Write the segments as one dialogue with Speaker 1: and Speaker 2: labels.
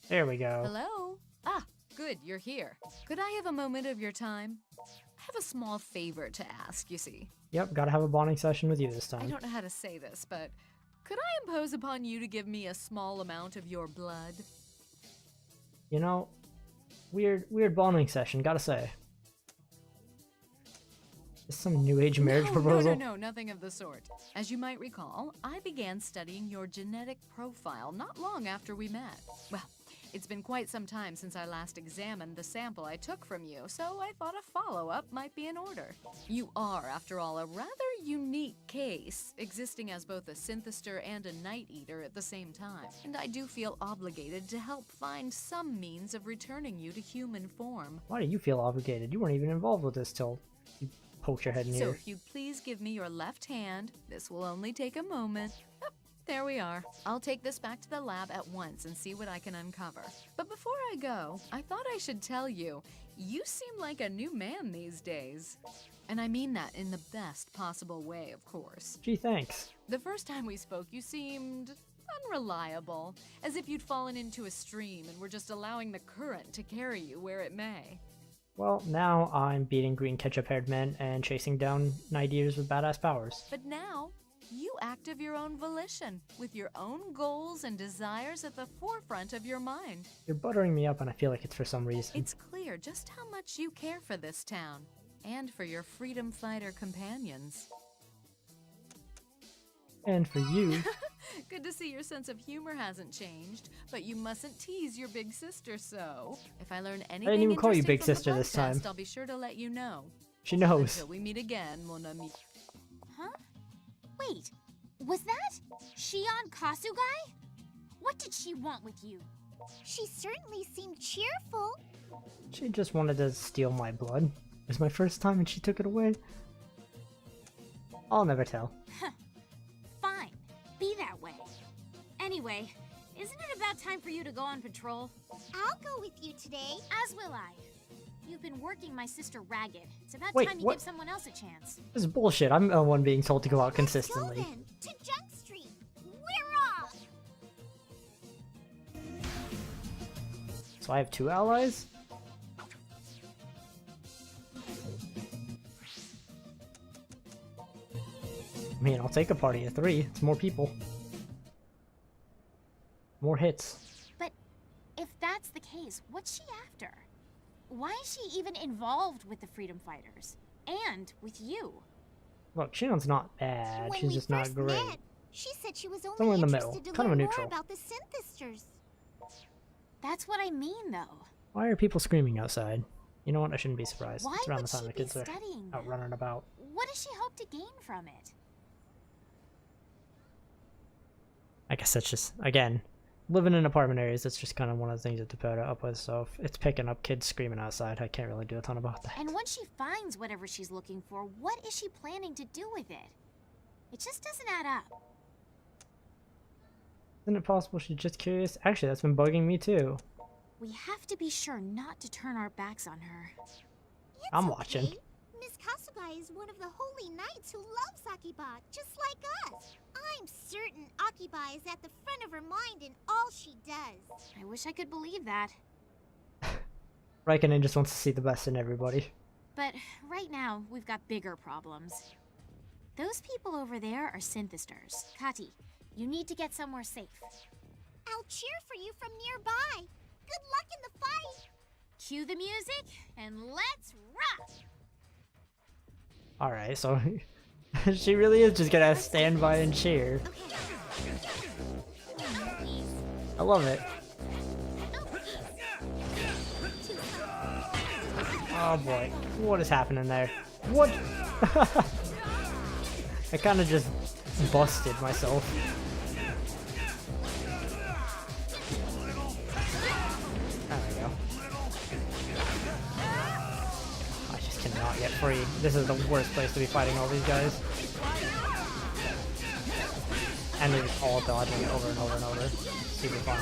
Speaker 1: There we go.
Speaker 2: Hello? Ah, good, you're here. Could I have a moment of your time? I have a small favor to ask, you see.
Speaker 1: Yep, gotta have a bonding session with you this
Speaker 2: I
Speaker 1: time.
Speaker 2: don't know how to say this, but could I impose upon you to give me a small amount of your blood?
Speaker 1: You know, weird bonding session, gotta say. Is this some new age marriage proposal?
Speaker 2: No, nothing of the sort. As you might recall, I began studying your genetic profile not long after we met. Well, it's been quite some time since I last examined the sample I took from you, so I thought a follow-up might be in order. You are, after all, a rather unique case, existing as both a synthester and a night eater at the same time. And I do feel obligated to help find some means of returning you to human form.
Speaker 1: Why do you feel obligated? You weren't even involved with this till you poked your head in
Speaker 2: So
Speaker 1: here.
Speaker 2: if you'd please give me your left hand, this will only take a moment. Oh, there we are. I'll take this back to the lab at once and see what I can uncover. But before I go, I thought I should tell you, you seem like a new man these days. And I mean that in the best possible way, of course.
Speaker 1: Gee, thanks.
Speaker 2: The first time we spoke, you seemed unreliable, as if you'd fallen into a stream and were just allowing the current to carry you where it may.
Speaker 1: Well, now I'm beating green ketchup-haired men and chasing down night eaters with badass powers.
Speaker 2: But now, you act of your own volition, with your own goals and desires at the forefront of your mind.
Speaker 1: You're buttering me up and I feel like it's for some reason.
Speaker 2: It's clear just how much you care for this town, and for your freedom fighter companions.
Speaker 1: And for you,
Speaker 2: Good to see your sense of humor hasn't changed, but you mustn't tease your big sister so. If I learn anything
Speaker 1: even call you
Speaker 2: interesting
Speaker 1: big
Speaker 2: from the
Speaker 1: sister this time.
Speaker 2: podcast, I'll be sure to let you know.
Speaker 1: she knows.
Speaker 2: Until we meet again, mon ami.
Speaker 3: Huh? Wait, was that Shion Kasugai? What did she want with you? She certainly seemed cheerful.
Speaker 1: She just wanted to steal my blood. It was my first time and she took it away. I'll never tell.
Speaker 3: Fine, be that way. Anyway, isn't it about time for you to go on patrol? I'll go with you today. As will I. You've been working my sister ragged. It's about
Speaker 1: Wait,
Speaker 3: time you
Speaker 1: what?
Speaker 3: give someone else a chance.
Speaker 1: This is bullshit. I'm the one being told to go out consistently.
Speaker 3: Let's go then, to Junk Street. We're off!
Speaker 1: So I have 2 allies? I mean, I'll take a party of 3. It's more people. More hits.
Speaker 3: But if that's the case, what's she after? Why is she even involved with the Freedom Fighters? And with you?
Speaker 1: Look, Shion's not bad.
Speaker 4: When
Speaker 1: She's
Speaker 4: we
Speaker 1: just not
Speaker 4: first
Speaker 1: great.
Speaker 4: met, she said she was only
Speaker 1: Somewhere in the
Speaker 4: interested
Speaker 1: middle.
Speaker 4: to
Speaker 1: Kind of a
Speaker 4: learn
Speaker 1: neutral.
Speaker 4: more about the synthesters.
Speaker 3: That's what I mean, though.
Speaker 1: Why are people screaming outside? You know what? I shouldn't be surprised.
Speaker 3: Why
Speaker 1: It's around
Speaker 3: would
Speaker 1: the time
Speaker 3: she
Speaker 1: the
Speaker 3: be
Speaker 1: kids are
Speaker 3: studying
Speaker 1: out
Speaker 3: them?
Speaker 1: running about.
Speaker 3: What does she hope to gain from it?
Speaker 1: I guess that's just, again, living in apartment areas, that's just kind of one of the things that to put up with. So if it's picking up kids screaming outside, I can't really do a ton about that.
Speaker 3: And once she finds whatever she's looking for, what is she planning to do with it? It just doesn't add up.
Speaker 1: Isn't it possible she's just curious? Actually, that's been bugging me too.
Speaker 3: We have to be sure not to turn our backs on her.
Speaker 4: It's
Speaker 1: I'm
Speaker 4: okay.
Speaker 1: watching.
Speaker 4: Miss Kasugai is one of the holy knights who loves Akiba, just like us. I'm certain Akiba is at the front of her mind in all she does.
Speaker 3: I wish I could believe that.
Speaker 1: Raikkonen just wants to see the best in everybody.
Speaker 3: But right now, we've got bigger problems. Those people over there are synthesters. Kati, you need to get somewhere safe.
Speaker 4: I'll cheer for you from nearby. Good luck in the fight.
Speaker 3: Cue the music, and let's rock!
Speaker 1: Alright, so she really is just gonna stand by and cheer. I love it. Oh boy, what is happening there? What? I kind of just busted myself. There we go. I just cannot get free. This is the worst place to be fighting all these guys. And they're just all dodging it over and over and over. Super fun.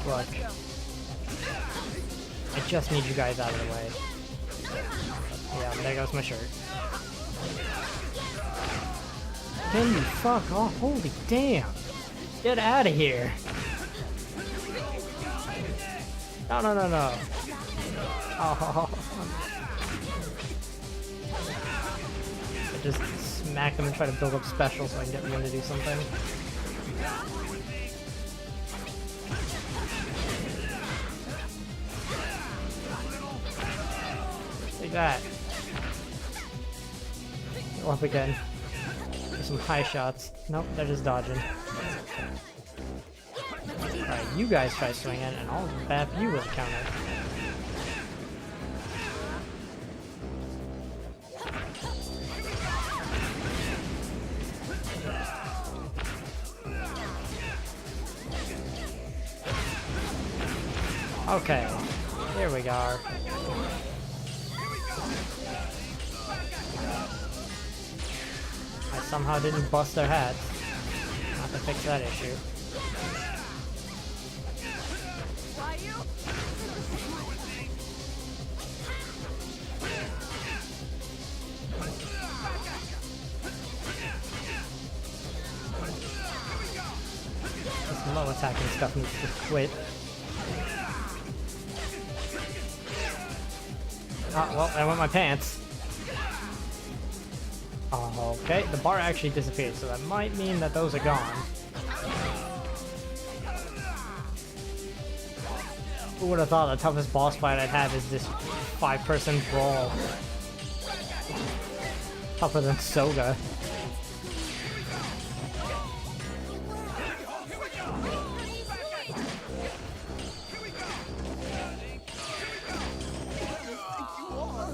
Speaker 1: Look. I just need you guys out of the way. Yeah, there goes my shirt. Can you fuck off? Holy damn! Get out of here! No, no, no, no. Oh. I just smack them and try to build up special so I can get them to do something. Take that. Go up again. Do some high shots. Nope, they're just dodging. Alright, you guys try swinging, and I'll bap you with a counter. Okay, here we go. I somehow didn't bust their heads. Have to fix that issue. This low attacking stuff needs to quit. Oh, well, I went my pants. Oh, okay, the bar actually disappeared, so that might mean that those are gone. Who would have thought the toughest boss fight I'd have is this 5-person brawl? Tougher than Soga.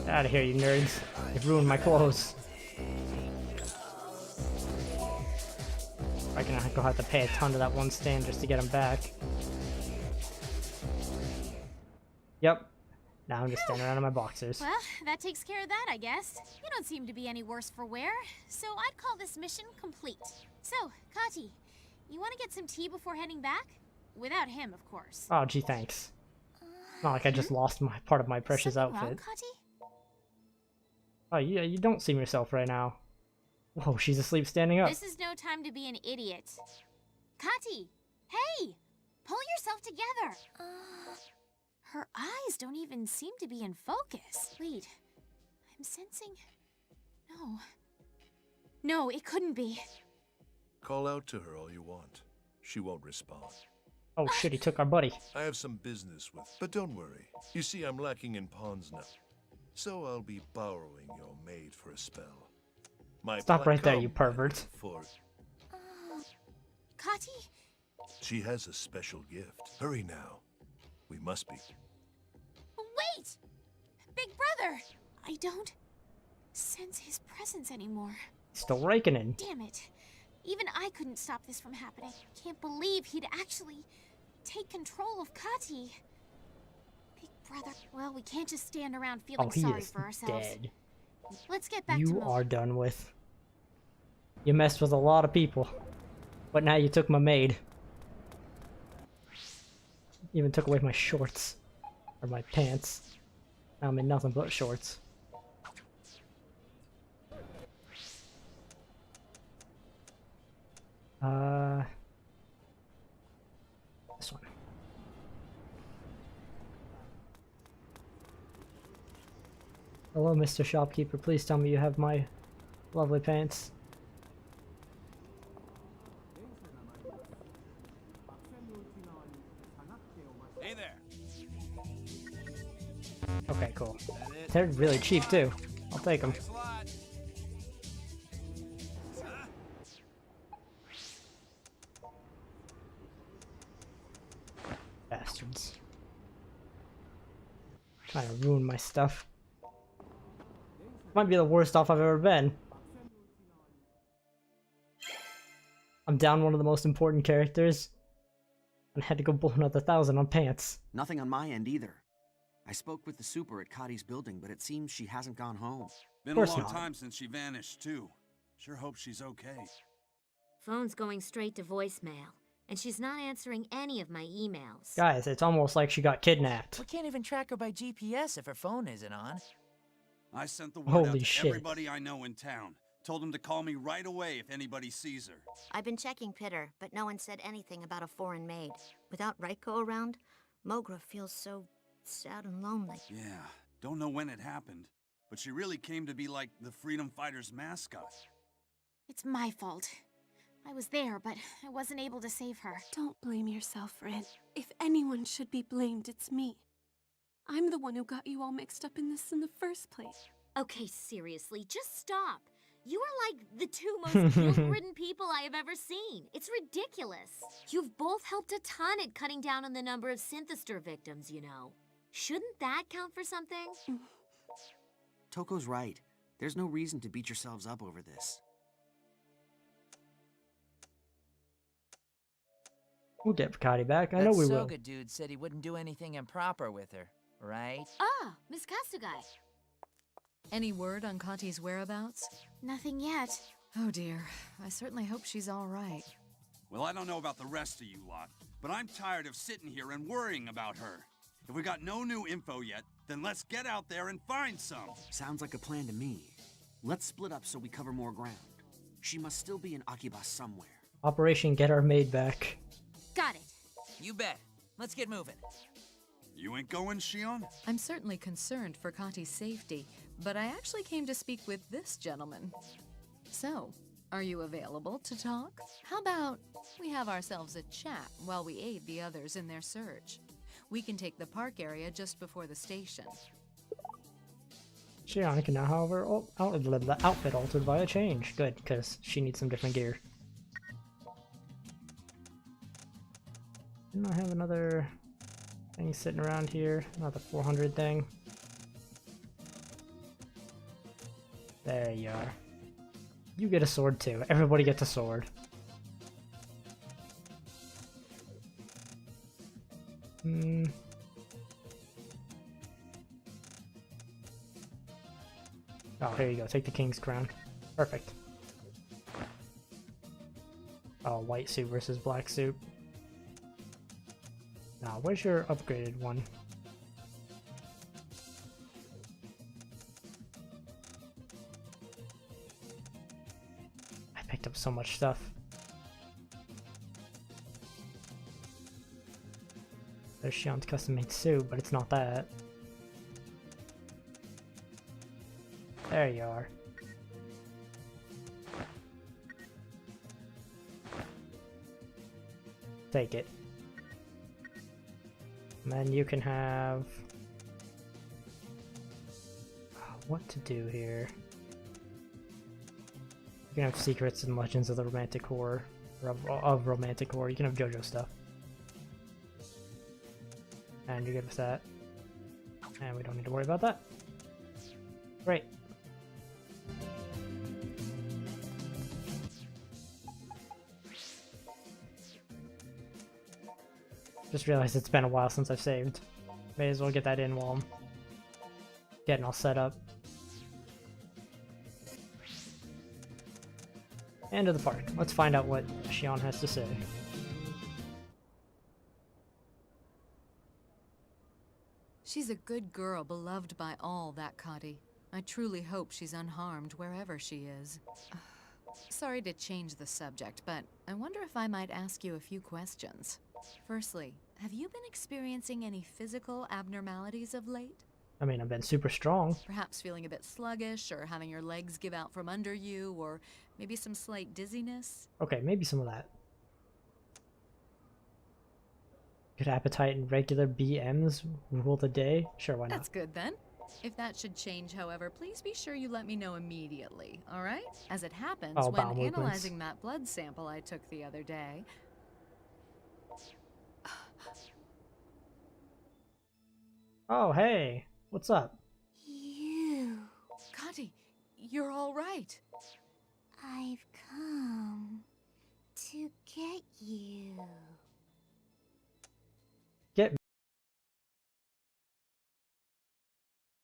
Speaker 1: Get out of here, you nerds. You've ruined my clothes. I'm gonna have to pay a ton to that one stand just to get him back. Yep. Now I'm just standing around in my boxers.
Speaker 3: Well, that takes care of that, I guess. You don't seem to be any worse for wear, so I'd call this mission complete. So, Kati, you want to get some tea before heading back? Without him, of course.
Speaker 1: Oh, gee, thanks. Not like I just lost my part of my precious
Speaker 3: Something
Speaker 1: outfit.
Speaker 3: wrong, Kati?
Speaker 1: Oh, yeah, you don't seem yourself right now. Whoa, she's asleep standing up.
Speaker 3: This is no time to be an idiot. Kati! Hey! Pull yourself together! Her eyes don't even seem to be in focus. Wait, I'm sensing... No. No, it couldn't be.
Speaker 5: Call out to her all you want. She won't respond.
Speaker 1: Oh shit, he took our buddy.
Speaker 5: I have some business with... But don't worry. You see, I'm lacking in pawns now. So I'll be borrowing your maid for a spell. My
Speaker 1: Stop right there,
Speaker 5: placom
Speaker 1: you pervert.
Speaker 5: For...
Speaker 3: Kati?
Speaker 5: She has a special gift. Hurry now. We must be...
Speaker 3: Wait! Big brother! I don't sense his presence anymore.
Speaker 1: Still raking in.
Speaker 3: Damn it. Even I couldn't stop this from happening. Can't believe he'd actually take control of Kati. Big brother. Well, we can't just stand around feeling
Speaker 1: Oh, he
Speaker 3: sorry
Speaker 1: is
Speaker 3: for ourselves.
Speaker 1: dead.
Speaker 3: Let's get back to
Speaker 1: You
Speaker 3: Mo.
Speaker 1: are done with. You messed with a lot of people. But now you took my maid. Even took away my shorts. Or my pants. Now I'm in nothing but shorts. This one. Hello, Mr. Shopkeeper. Please tell me you have my lovely pants.
Speaker 6: Hey there.
Speaker 1: Okay, cool. They're really cheap too. I'll take them.
Speaker 6: Thanks a lot.
Speaker 1: Bastards. Trying to ruin my stuff. Might be the worst off I've ever been. I'm down one of the most important characters. And had to go blow another 1,000 on pants.
Speaker 7: Nothing on my end either. I spoke with the super at Kati's building, but it seems she hasn't gone home.
Speaker 6: Been a
Speaker 1: course
Speaker 6: long
Speaker 1: not.
Speaker 6: time since she vanished, too. Sure hope she's okay.
Speaker 8: Phone's going straight to voicemail, and she's not answering any of my emails.
Speaker 1: Guys, it's almost like she got kidnapped.
Speaker 9: We can't even track her by GPS if her phone isn't on.
Speaker 6: I sent the word
Speaker 1: Holy
Speaker 6: out to
Speaker 1: shit.
Speaker 6: everybody I know in town. Told them to call me right away if anybody sees her.
Speaker 8: I've been checking Pitter, but no one said anything about a foreign maid. Without Raiko around,
Speaker 3: Mogra feels so sad and lonely.
Speaker 6: Yeah, don't know when it happened, but she really came to be like the Freedom Fighters mascot.
Speaker 3: It's my fault. I was there, but I wasn't able to save her.
Speaker 10: Don't blame yourself, Red. If anyone should be blamed, it's me. I'm the one who got you all mixed up in this in the first place.
Speaker 8: Okay, seriously, just stop. You are like the two most guilt-ridden people I have ever seen. It's ridiculous. You've both helped a ton at cutting down on the number of Synthestor victims, you know. Shouldn't that count for something?
Speaker 7: Toko's right. There's no reason to beat yourselves up over this.
Speaker 1: We'll get Kati back. I know we will.
Speaker 9: That Soga dude said he wouldn't do anything improper with her, right?
Speaker 3: Ah, Miss Kasugai.
Speaker 2: Any word on Kati's whereabouts?
Speaker 3: Nothing yet.
Speaker 2: Oh dear, I certainly hope she's all right.
Speaker 6: Well, I don't know about the rest of you lot, but I'm tired of sitting here and worrying about her. If we got no new info yet, then let's get out there and find some.
Speaker 7: Sounds like a plan to me. Let's split up so we cover more ground. She must still be in Akiba somewhere.
Speaker 1: Operation Get Our Maid Back.
Speaker 3: Got it.
Speaker 9: You bet. Let's get moving.
Speaker 6: You ain't going, Shion?
Speaker 2: I'm certainly concerned for Kati's safety, but I actually came to speak with this gentleman. So, are you available to talk? How about we have ourselves a chat while we aid the others in their search? We can take the park area just before the station.
Speaker 1: Shion can now have her outfit altered via change. Good, because she needs some different gear. Didn't I have another thing sitting around here? Not the 400 thing. There you are. You get a sword too. Everybody gets a sword. Oh, here you go. Take the king's crown. Perfect. Oh, white suit versus black suit. Now, where's your upgraded one? I picked up so much stuff. There's Shion's custom-made suit, but it's not that. There you are. Take it. And then you can have... what to do here? You can have secrets and legends of the romantic horror, or of romantic horror. You can have JoJo stuff. And you're good with that. And we don't need to worry about that. Great. Just realized it's been a while since I've saved. May as well get that in while I'm getting all set up. End of the park. Let's find out what Shion has to say.
Speaker 2: She's a good girl, beloved by all, that Kati. I truly hope she's unharmed wherever she is. Sorry to change the subject, but I wonder if I might ask you a few questions. Firstly, have you been experiencing any physical abnormalities of late?
Speaker 1: I mean, I've been super strong.
Speaker 2: Perhaps feeling a bit sluggish, or having your legs give out from under you, or maybe some slight dizziness?
Speaker 1: Okay, maybe some of that. Good appetite and regular BMs rule the day? Sure, why not?
Speaker 2: That's good then. If that should change, however, please be sure you let me know immediately, alright? As it happens,
Speaker 1: Oh,
Speaker 2: when
Speaker 1: bowel movements.
Speaker 2: analyzing that blood sample I took the other day...
Speaker 1: Oh, hey! What's up?
Speaker 3: You.
Speaker 2: Kati, you're alright.
Speaker 3: I've come to get you.
Speaker 1: Get...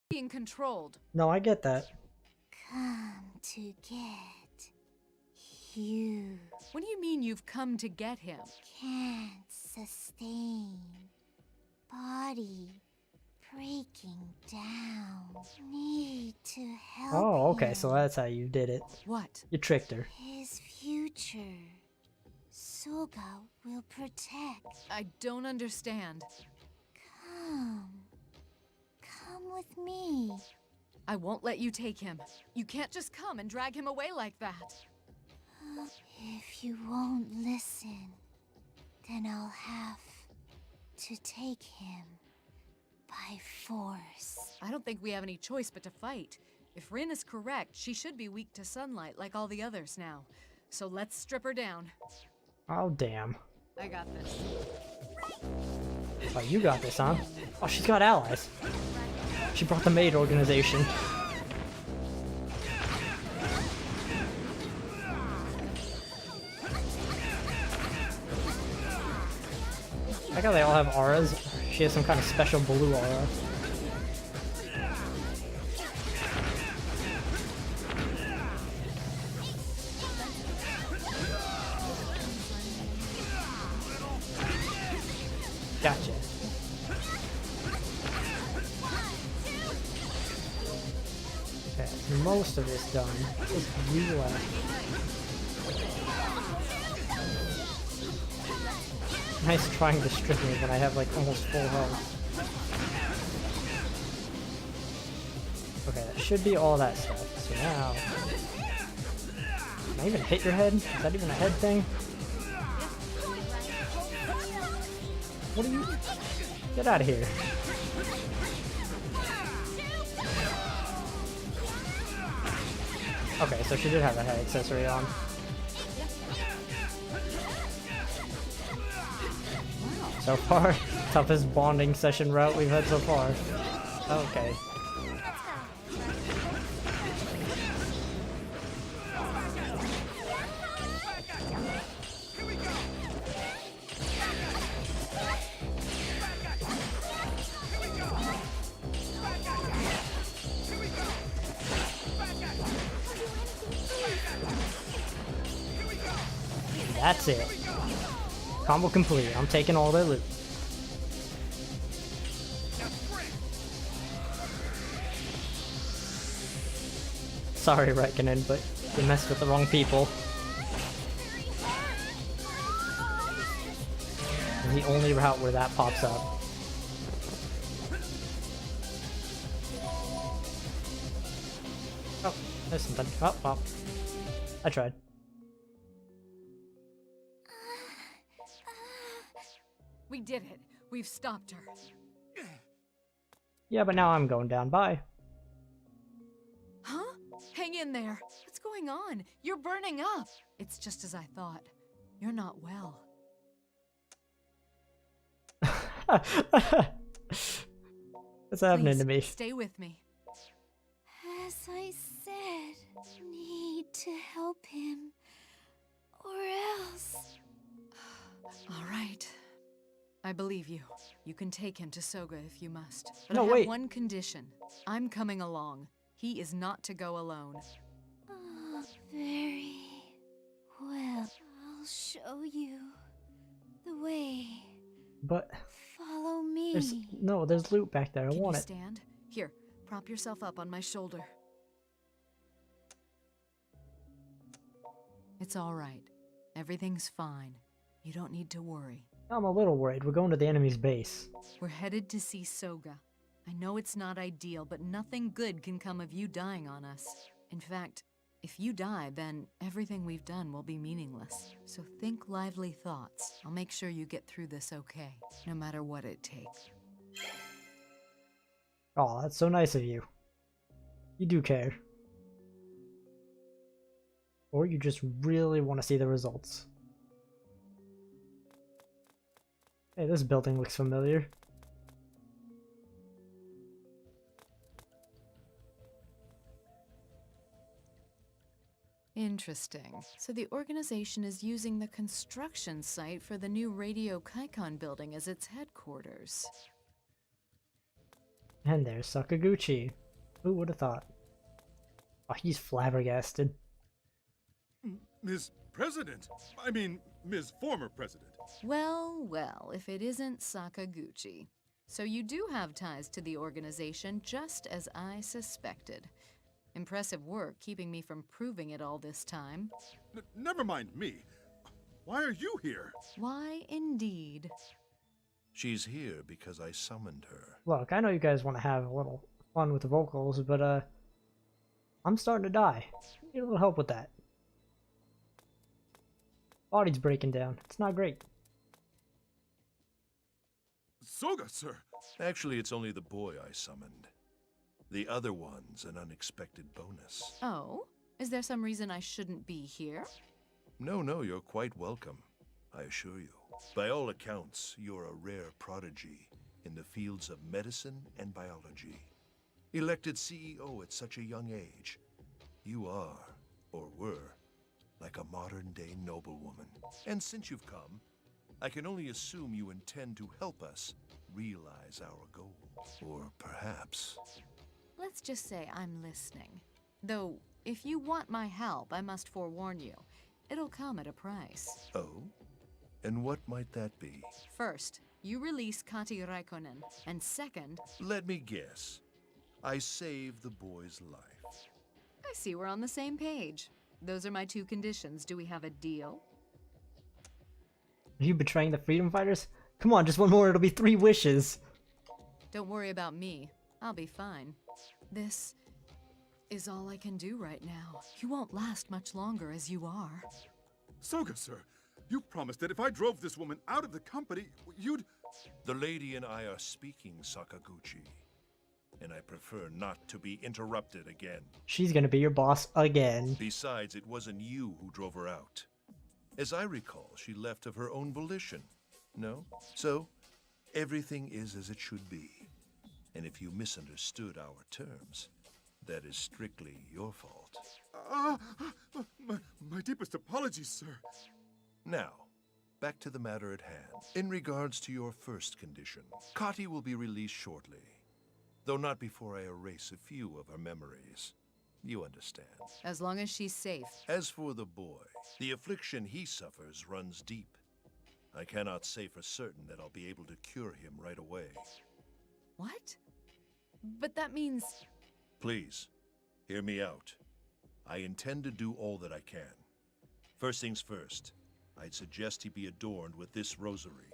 Speaker 2: Being controlled.
Speaker 1: No, I get that.
Speaker 3: Come to get you.
Speaker 2: What do you mean you've come to get him?
Speaker 3: Can't sustain. Body breaking down. Need to help
Speaker 1: Oh, okay,
Speaker 3: him.
Speaker 1: so that's how you did it.
Speaker 2: What?
Speaker 1: You tricked her.
Speaker 3: His future. Soga will protect.
Speaker 2: I don't understand.
Speaker 4: Come with me.
Speaker 2: I won't let you take him. You can't just come and drag him away like that.
Speaker 4: If you won't listen, then I'll have to take him by force.
Speaker 2: I don't think we have any choice but to fight. If Rin is correct, she should be weak to sunlight like all the others now. So let's strip her down.
Speaker 1: Oh, damn.
Speaker 2: I got this.
Speaker 1: Oh, you got this, huh? Oh, she's got allies. She brought the maid organization. I like how they all have auras. She has some kind of special blue aura. Gotcha. Okay, most of this done. Just you left. Nice trying to strip me when I have like almost full health. Okay, that should be all that stuff. So now... Can I even hit your head? Is that even a head thing? What are you... Get out of here. Okay, so she did have a head accessory on. So far, toughest bonding session route we've had so far. Okay. That's it. Combo complete. I'm taking all their loot. Sorry, Reckoning, but you messed with the wrong people. And the only route where that pops up. Oh, there's something. Oh, oh. I tried.
Speaker 2: We did it. We've stopped her.
Speaker 1: Yeah, but now I'm going down. Bye.
Speaker 2: Huh? Hang in there. What's going on? You're burning up. It's just as I thought. You're not well.
Speaker 1: What's happening
Speaker 2: Please,
Speaker 1: to me?
Speaker 2: Stay with me.
Speaker 4: As I said, need to help him, or else.
Speaker 2: All right. I believe you. You can take him to Soga if you must. But
Speaker 1: No,
Speaker 2: I have
Speaker 1: wait.
Speaker 2: one condition. I'm coming along. He is not to go alone.
Speaker 4: Oh, very well. I'll show you the way.
Speaker 1: But
Speaker 4: Follow me.
Speaker 1: there's loot back there. I
Speaker 2: Can you
Speaker 1: want it.
Speaker 2: stand? Here, prop yourself up on my shoulder. It's all right. Everything's fine. You don't need to worry.
Speaker 1: I'm a little worried. We're going to the enemy's base.
Speaker 2: We're headed to see Soga. I know it's not ideal, but nothing good can come of you dying on us. In fact, if you die, then everything we've done will be meaningless. So think lively thoughts. I'll make sure you get through this okay, no matter what it takes.
Speaker 1: Oh, that's so nice of you. You do care. Or you just really want to see the results. Hey, this building looks familiar.
Speaker 2: Interesting. So the organization is using the construction site for the new Radio Kaikon building as its headquarters.
Speaker 1: And there's Sakaguchi. Who would have thought? Oh, he's flabbergasted.
Speaker 5: Ms. President! I mean, Ms. Former President.
Speaker 2: Well, well, if it isn't Sakaguchi. So you do have ties to the organization, just as I suspected. Impressive work keeping me from proving it all this time.
Speaker 5: Never mind me. Why are you here?
Speaker 2: Why, indeed.
Speaker 5: She's here because I summoned her.
Speaker 1: Look, I know you guys want to have a little fun with the vocals, but I'm starting to die. Need a little help with that. Body's breaking down. It's not great.
Speaker 5: Soga, sir! Actually, it's only the boy I summoned. The other one's an unexpected bonus.
Speaker 2: Oh? Is there some reason I shouldn't be here?
Speaker 5: No, you're quite welcome, I assure you. By all accounts, you're a rare prodigy in the fields of medicine and biology. Elected CEO at such a young age, you are, or were, like a modern-day noblewoman. And since you've come, I can only assume you intend to help us realize our goal. Or perhaps...
Speaker 2: Let's just say I'm listening. Though, if you want my help, I must forewarn you. It'll come at a price.
Speaker 5: Oh? And what might that be?
Speaker 2: First, you release Kati Raikkonen. And second...
Speaker 5: Let me guess. I save the boy's life.
Speaker 2: I see we're on the same page. Those are my two conditions. Do we have a deal?
Speaker 1: Are you betraying the freedom fighters? Come on, just one more, it'll be 3 wishes.
Speaker 2: Don't worry about me. I'll be fine. This is all I can do right now. You won't last much longer as you are.
Speaker 11: Soga, sir, you promised that if I drove this woman out of the company, you'd...
Speaker 5: The lady and I are speaking, Sakaguchi. And I prefer not to be interrupted again.
Speaker 1: She's gonna be your boss again.
Speaker 5: Besides, it wasn't you who drove her out. As I recall, she left of her own volition. No? So, everything is as it should be. And if you misunderstood our terms, that is strictly your fault.
Speaker 11: My deepest apologies, sir.
Speaker 5: Now, back to the matter at hand. In regards to your first condition, Kati will be released shortly. Though not before I erase a few of her memories. You understand.
Speaker 2: As long as she's safe.
Speaker 5: As for the boy, the affliction he suffers runs deep. I cannot say for certain that I'll be able to cure him right away.
Speaker 2: What? But that means...
Speaker 5: Please, hear me out. I intend to do all that I can. First things first, I'd suggest he be adorned with this rosary.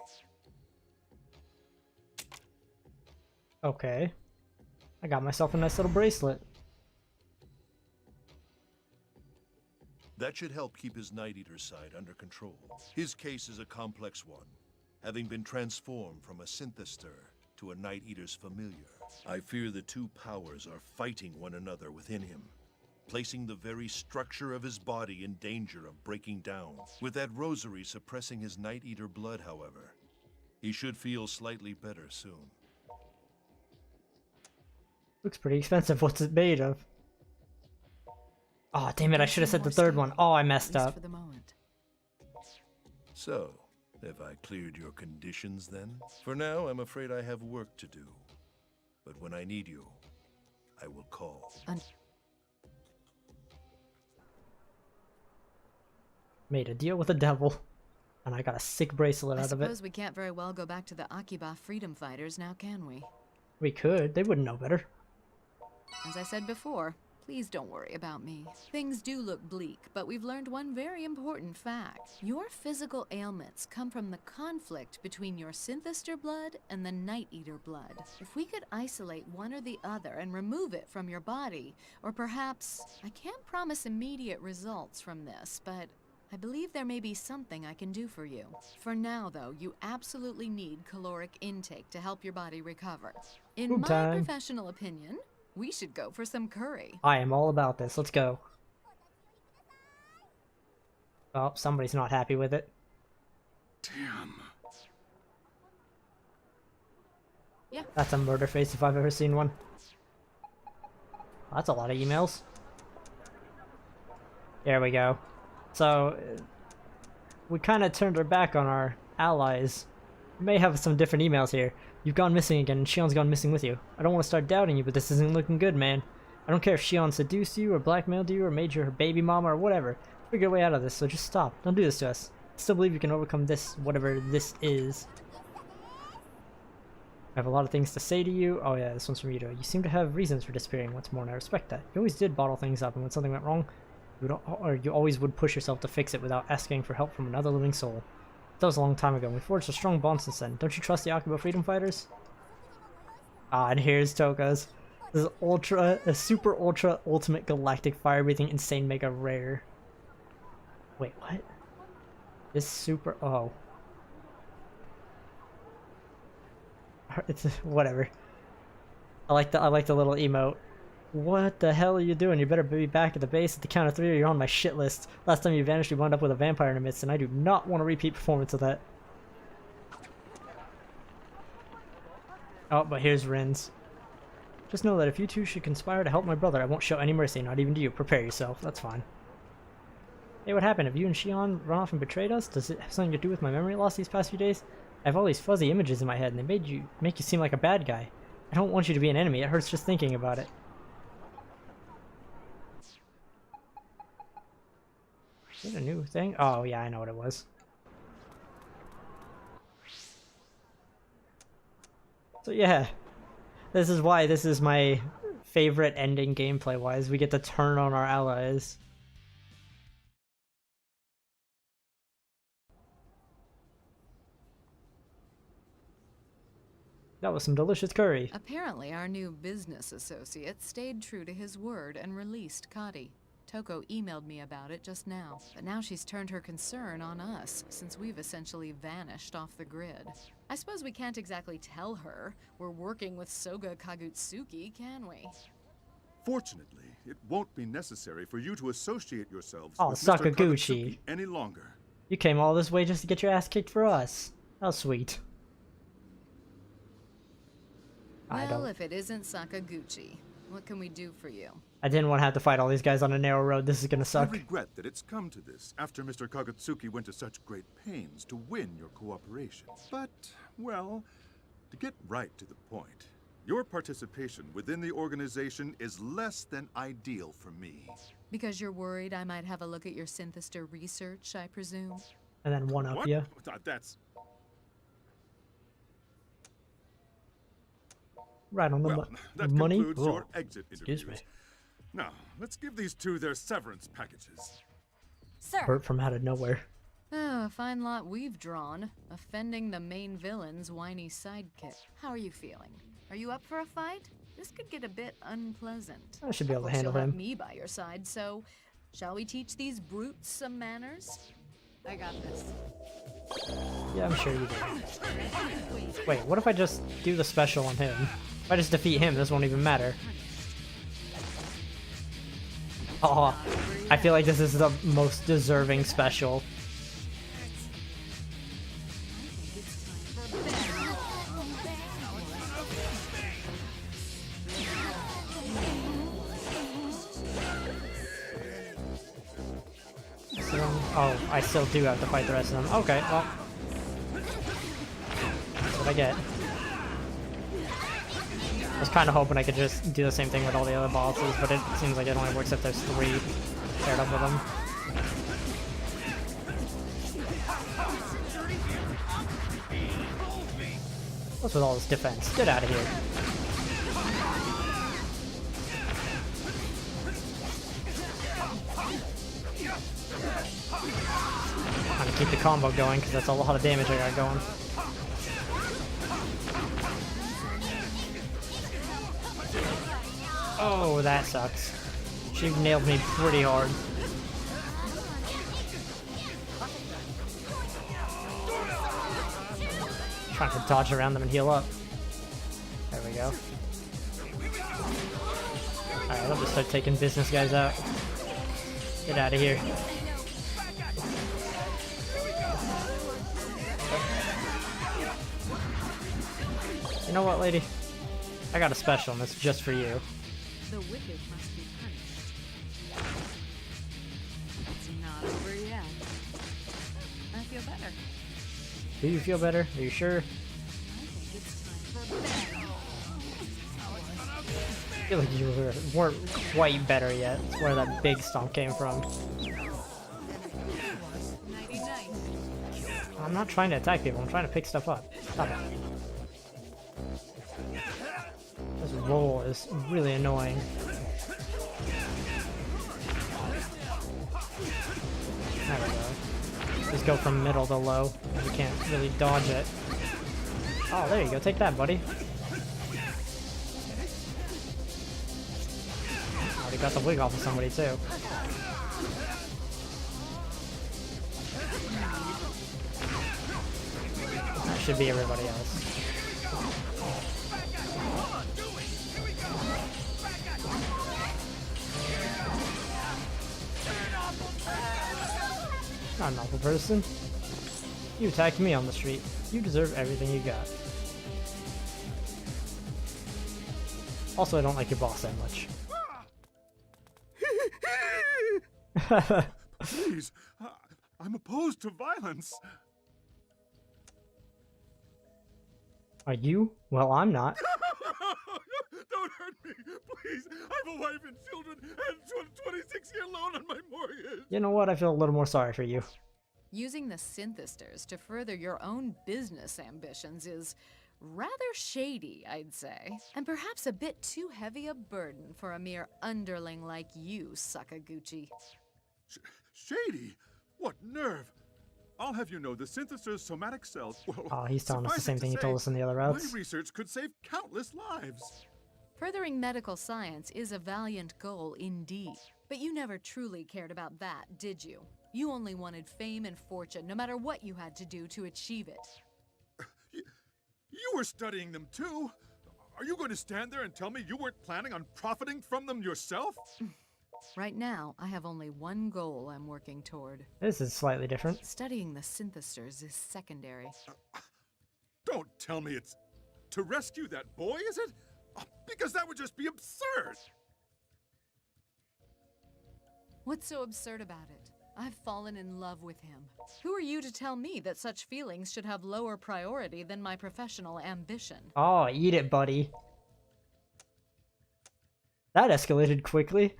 Speaker 1: Okay. I got myself a nice little bracelet.
Speaker 5: That should help keep his Night Eater side under control. His case is a complex one, having been transformed from a synthester to a Night Eater's familiar. I fear the two powers are fighting one another within him, placing the very structure of his body in danger of breaking down. With that rosary suppressing his Night Eater blood, however, he should feel slightly better soon.
Speaker 1: Looks pretty expensive. What's it made of? Oh, damn it, I should have said the third one. Oh, I messed up.
Speaker 2: For the moment.
Speaker 5: So, have I cleared your conditions then? For now, I'm afraid I have work to do. But when I need you, I will call.
Speaker 1: Made a deal with the devil. And I got a sick bracelet out of it.
Speaker 2: I suppose we can't very well go back to the Akiba freedom fighters now, can we?
Speaker 1: We could. They wouldn't know better.
Speaker 2: As I said before, please don't worry about me. Things do look bleak, but we've learned one very important fact. Your physical ailments come from the conflict between your synthester blood and the Night Eater blood. If we could isolate one or the other and remove it from your body, or perhaps, I can't promise immediate results from this, but I believe there may be something I can do for you. For now, though, you absolutely need caloric intake to help your body recover. In
Speaker 1: Food
Speaker 2: my
Speaker 1: time.
Speaker 2: professional opinion, we should go for some curry.
Speaker 1: I am all about this. Let's go. Oh, somebody's not happy with it.
Speaker 11: Damn.
Speaker 2: Yeah.
Speaker 1: That's a murder face if I've ever seen one. That's a lot of emails. There we go. So, we kind of turned our back on our allies. We may have some different emails here. You've gone missing again, and Shion's gone missing with you. I don't want to start doubting you, but this isn't looking good, man. I don't care if Shion seduced you, or blackmailed you, or made you her baby mama, or whatever. Figure a way out of this, so just stop. Don't do this to us. I still believe you can overcome this, whatever this is. I have a lot of things to say to you. Oh yeah, this one's from Yuto. You seem to have reasons for disappearing once more, and I respect that. You always did bottle things up, and when something went wrong, you always would push yourself to fix it without asking for help from another living soul. That was a long time ago. We forged a strong bond since then. Don't you trust the Akiba freedom fighters? Ah, and here's Toka's. This is a super ultra ultimate galactic fire breathing insane mega rare. Wait, what? This super it's whatever. I like the little emote. What the hell are you doing? You better be back at the base at the count of 3 or you're on my shit list. Last time you vanished, you wound up with a vampire in the midst, and I do not want a repeat performance of that. Oh, but here's Rin's. Just know that if you two should conspire to help my brother, I won't show any mercy, not even to you. Prepare yourself. That's fine. Hey, what happened? Have you and Shion run off and betrayed us? Does it have something to do with my memory loss these past few days? I have all these fuzzy images in my head, and they make you seem like a bad guy. I don't want you to be an enemy. It hurts just thinking about it. Is it a new thing? Oh, yeah, I know what it was. So yeah, this is why this is my favorite ending gameplay-wise. We get to turn on our allies. That was some delicious curry.
Speaker 2: Apparently, our new business associate stayed true to his word and released Kadi. Toko emailed me about it just now, but now she's turned her concern on us, since we've essentially vanished off the grid. I suppose we can't exactly tell her we're working with Soga Kagutsuki, can we?
Speaker 11: Fortunately, it won't be necessary for you to associate yourselves
Speaker 1: Oh,
Speaker 11: with Mr.
Speaker 1: Sakaguchi.
Speaker 11: Kagutsuki any longer.
Speaker 1: You came all this way just to get your ass kicked for us. How sweet.
Speaker 2: Well, if it isn't Sakaguchi, what can we do for you?
Speaker 1: I didn't want to have to fight all these guys on a narrow road. This is gonna suck.
Speaker 11: I regret that it's come to this after Mr. Kagutsuki went to such great pains to win your cooperation. But, well, to get right to the point, your participation within the organization is less than ideal for me.
Speaker 2: Because you're worried I might have a look at your Synthister research, I presume?
Speaker 1: And then one up
Speaker 11: What?
Speaker 1: you.
Speaker 11: That's...
Speaker 1: Right on the
Speaker 11: Well, that
Speaker 1: money.
Speaker 11: concludes
Speaker 1: Whoa.
Speaker 11: your exit interviews.
Speaker 1: Excuse me.
Speaker 11: Now, let's give these two their severance packages.
Speaker 3: Sir,
Speaker 1: Hurt from out of nowhere.
Speaker 2: Oh, a fine lot we've drawn, offending the main villain's whiny sidekick. How are you feeling? Are you up for a fight? This could get a bit unpleasant.
Speaker 1: I should be able to
Speaker 2: Of course,
Speaker 1: handle
Speaker 2: you'll have
Speaker 1: him.
Speaker 2: me by your side, so shall we teach these brutes some manners? I got this.
Speaker 1: Yeah, I'm sure you do. Wait, what if I just do the special on him? If I just defeat him, this won't even matter. Oh, I feel like this is the most deserving special. Oh, I still do have to fight the rest of them. Okay, well. That's what I get. I was kind of hoping I could just do the same thing with all the other bosses, but it seems like it only works if there's 3 paired up with them. What's with all this defense? Get out of here. Trying to keep the combo going because that's a lot of damage I got going. Oh, that sucks. She nailed me pretty hard. Trying to dodge around them and heal up. There we go. Alright, I'll just start taking business guys out. Get out of here. You know what, lady? I got a special and it's just for you.
Speaker 2: The wicked must be punished. It's not over yet. I feel better.
Speaker 1: Do you feel better? Are you sure?
Speaker 2: I think it's time for bed.
Speaker 1: I feel like you weren't quite better yet. That's where that big stomp came from.
Speaker 2: Nighty-night.
Speaker 1: I'm not trying to attack people, I'm trying to pick stuff up. Stop it. This roll is really annoying. There we go. Just go from middle to low. You can't really dodge it. Oh, there you go. Take that, buddy. Already got the wig off of somebody, too. That should be everybody else. Not an awful person. You attacked me on the street. You deserve everything you got. Also, I don't like your boss that much.
Speaker 11: Please, I'm opposed to violence.
Speaker 1: Are you? Well, I'm not.
Speaker 11: Don't hurt me, please. I have a wife and children and 26-year loan on my mortgage.
Speaker 1: You know what? I feel a little more sorry for you.
Speaker 2: Using the synthesters to further your own business ambitions is rather shady, I'd say. And perhaps a bit too heavy a burden for a mere underling like you, Sakaguchi.
Speaker 11: Shady? What nerve? I'll have you know the synthester's somatic cells. Well,
Speaker 1: Oh, he's telling us the
Speaker 11: suffice
Speaker 1: same
Speaker 11: it
Speaker 1: thing he
Speaker 11: to
Speaker 1: told
Speaker 11: say,
Speaker 1: us in the other routes.
Speaker 11: My research could save countless lives.
Speaker 2: Furthering medical science is a valiant goal indeed. But you never truly cared about that, did you? You only wanted fame and fortune, no matter what you had to do to achieve it.
Speaker 11: You were studying them too. Are you going to stand there and tell me you weren't planning on profiting from them yourself?
Speaker 2: Right now, I have only one goal I'm working toward.
Speaker 1: This is slightly different.
Speaker 2: Studying the synthesters is secondary.
Speaker 11: Don't tell me it's to rescue that boy, is it? Because that would just be absurd.
Speaker 2: What's so absurd about it? I've fallen in love with him. Who are you to tell me that such feelings should have lower priority than my professional ambition?
Speaker 1: Oh, eat it, buddy. That escalated quickly.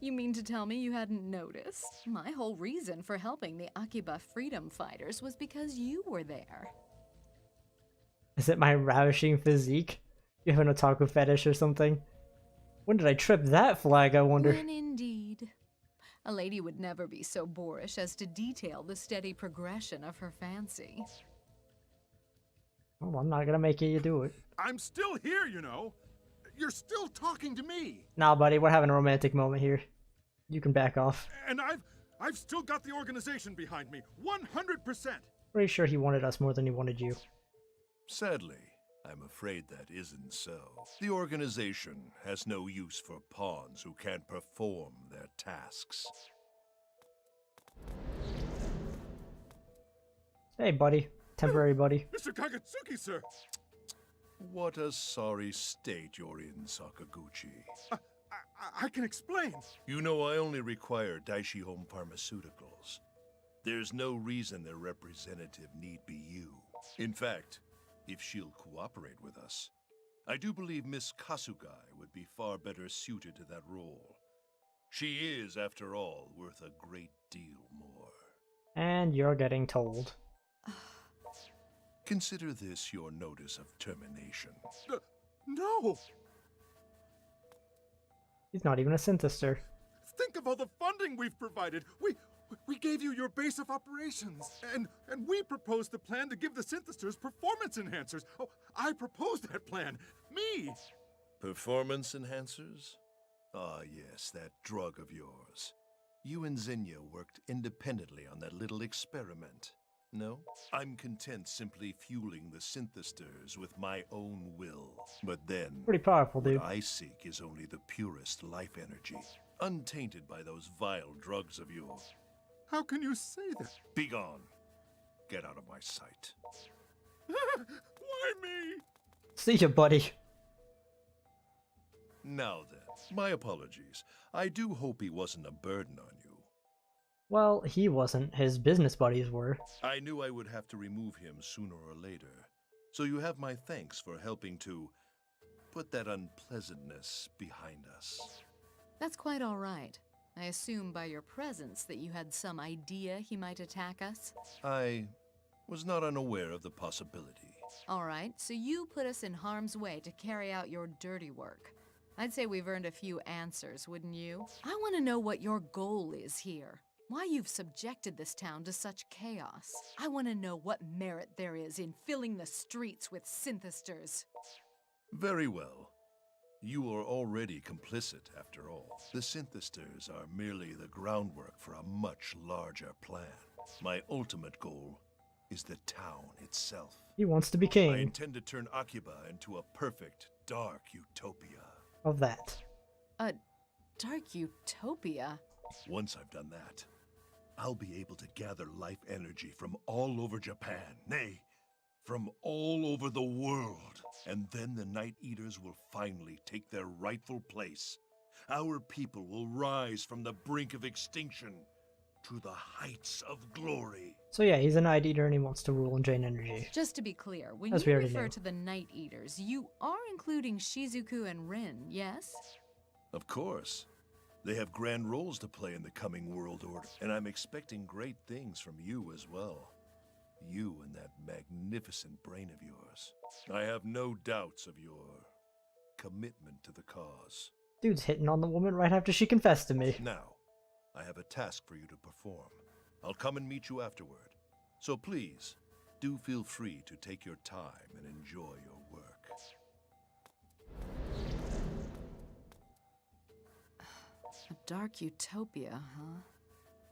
Speaker 2: You mean to tell me you hadn't noticed? My whole reason for helping the Akiba freedom fighters was because you were there.
Speaker 1: Is it my ravishing physique? You have an otaku fetish or something? When did I trip that flag, I wonder?
Speaker 2: When indeed. A lady would never be so boorish as to detail the steady progression of her fancy.
Speaker 1: Oh, I'm not gonna make you do it.
Speaker 11: I'm still here, you know. You're still talking to me.
Speaker 1: Nah, buddy, we're having a romantic moment here. You can back off.
Speaker 11: And I've still got the organization behind me, 100%.
Speaker 1: Pretty sure he wanted us more than he wanted you.
Speaker 5: Sadly, I'm afraid that isn't so. The organization has no use for pawns who can't perform their tasks.
Speaker 1: Hey, buddy. Temporary buddy.
Speaker 11: Mr. Kagetsuki, sir.
Speaker 5: What a sorry state you're in, Sakaguchi.
Speaker 11: I can explain.
Speaker 5: You know, I only require Daishi Home Pharmaceuticals. There's no reason their representative need be you. In fact, if she'll cooperate with us, I do believe Miss Kasugai would be far better suited to that role. She is, after all, worth a great deal more.
Speaker 1: And you're getting told.
Speaker 5: Consider this your notice of termination.
Speaker 11: No!
Speaker 1: He's not even a synthester.
Speaker 11: Think of all the funding we've provided. We gave you your base of operations. And we proposed the plan to give the synthesters performance enhancers. Oh, I proposed that plan. Me!
Speaker 5: Performance enhancers? Ah, yes, that drug of yours. You and Zinnia worked independently on that little experiment. No? I'm content simply fueling the synthesters with my own will. But then,
Speaker 1: Pretty powerful, dude.
Speaker 5: what I seek is only the purest life energy, untainted by those vile drugs of yours.
Speaker 11: How can you say that?
Speaker 5: Begone. Get out of my sight.
Speaker 11: Why me?
Speaker 1: See ya, buddy.
Speaker 5: Now then, my apologies. I do hope he wasn't a burden on you.
Speaker 1: Well, he wasn't. His business buddies were.
Speaker 5: I knew I would have to remove him sooner or later. So you have my thanks for helping to put that unpleasantness behind us.
Speaker 2: That's quite all right. I assume by your presence that you had some idea he might attack us?
Speaker 5: I was not unaware of the possibility.
Speaker 2: All right, so you put us in harm's way to carry out your dirty work. I'd say we've earned a few answers, wouldn't you? I want to know what your goal is here. Why you've subjected this town to such chaos. I want to know what merit there is in filling the streets with synthesters.
Speaker 5: Very well. You are already complicit, after all. The synthesters are merely the groundwork for a much larger plan. My ultimate goal is the town itself.
Speaker 1: He wants to be
Speaker 5: I
Speaker 1: king
Speaker 5: intend to turn Akiba into a perfect, dark utopia.
Speaker 1: of that.
Speaker 2: A dark utopia?
Speaker 5: Once I've done that, I'll be able to gather life energy from all over Japan, nay, from all over the world. And then the Night Eaters will finally take their rightful place. Our people will rise from the brink of extinction to the heights of glory.
Speaker 1: So yeah, he's a Night Eater and he wants to rule and drain energy.
Speaker 2: Just to be clear, when
Speaker 1: As we
Speaker 2: you
Speaker 1: already
Speaker 2: refer
Speaker 1: knew.
Speaker 2: to the Night Eaters, you are including Shizuku and Rin, yes?
Speaker 5: Of course. They have grand roles to play in the coming world order, and I'm expecting great things from you as well. You and that magnificent brain of yours. I have no doubts of your commitment to the cause.
Speaker 1: Dude's hitting on the woman right after she confessed to me.
Speaker 5: Now, I have a task for you to perform. I'll come and meet you afterward. So please, do feel free to take your time and enjoy your work.
Speaker 2: A dark utopia, huh?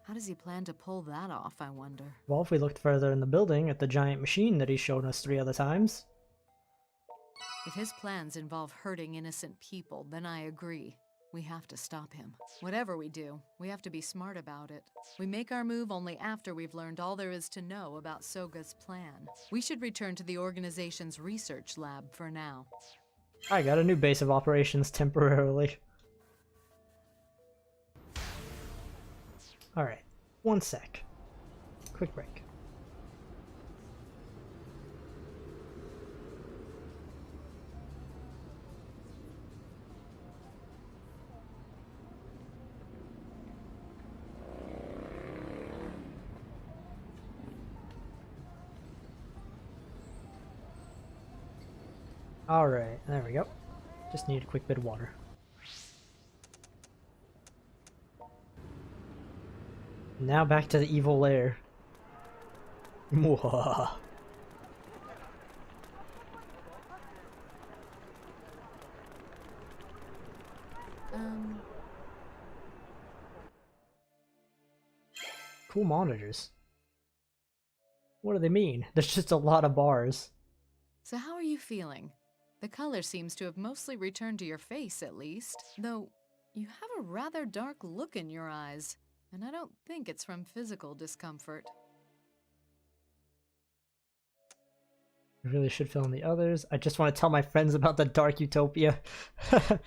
Speaker 2: How does he plan to pull that off, I wonder?
Speaker 1: Well, if we looked further in the building at the giant machine that he's shown us 3 other times.
Speaker 2: If his plans involve hurting innocent people, then I agree. We have to stop him. Whatever we do, we have to be smart about it. We make our move only after we've learned all there is to know about Soga's plan. We should return to the organization's research lab for now.
Speaker 1: I got a new base of operations temporarily. Alright, 1 sec. Quick break. Alright, there we go. Just need a quick bit of water. Now back to the evil lair. Mwah. Cool monitors. What do they mean? There's just a lot of bars.
Speaker 2: So how are you feeling? The color seems to have mostly returned to your face, at least. Though, you have a rather dark look in your eyes. And I don't think it's from physical discomfort.
Speaker 1: I really should fill in the others. I just want to tell my friends about the dark utopia. I'm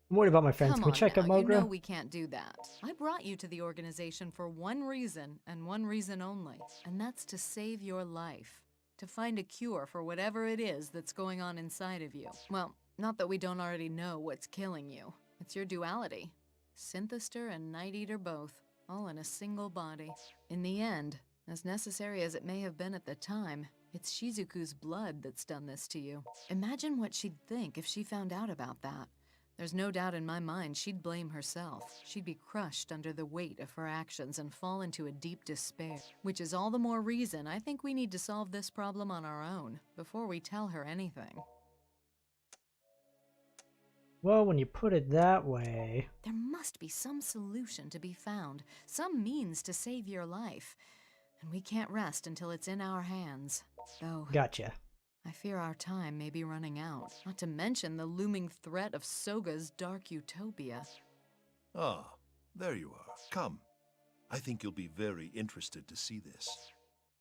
Speaker 1: worried about my friends.
Speaker 2: Come
Speaker 1: Can we
Speaker 2: on
Speaker 1: check
Speaker 2: now,
Speaker 1: out Mogra?
Speaker 2: you know we can't do that. I brought you to the organization for one reason, and one reason only. And that's to save your life. To find a cure for whatever it is that's going on inside of you. Well, not that we don't already know what's killing you. It's your duality. Synthester and Night Eater both, all in a single body. In the end, as necessary as it may have been at the time, it's Shizuku's blood that's done this to you. Imagine what she'd think if she found out about that. There's no doubt in my mind she'd blame herself. She'd be crushed under the weight of her actions and fall into a deep despair. Which is all the more reason I think we need to solve this problem on our own, before we tell her anything.
Speaker 1: Well, when you put it that way...
Speaker 2: There must be some solution to be found, some means to save your life. And we can't rest until it's in our hands. Though,
Speaker 1: Gotcha.
Speaker 2: I fear our time may be running out. Not to mention the looming threat of Soga's dark utopia.
Speaker 5: Ah, there you are. Come. I think you'll be very interested to see this.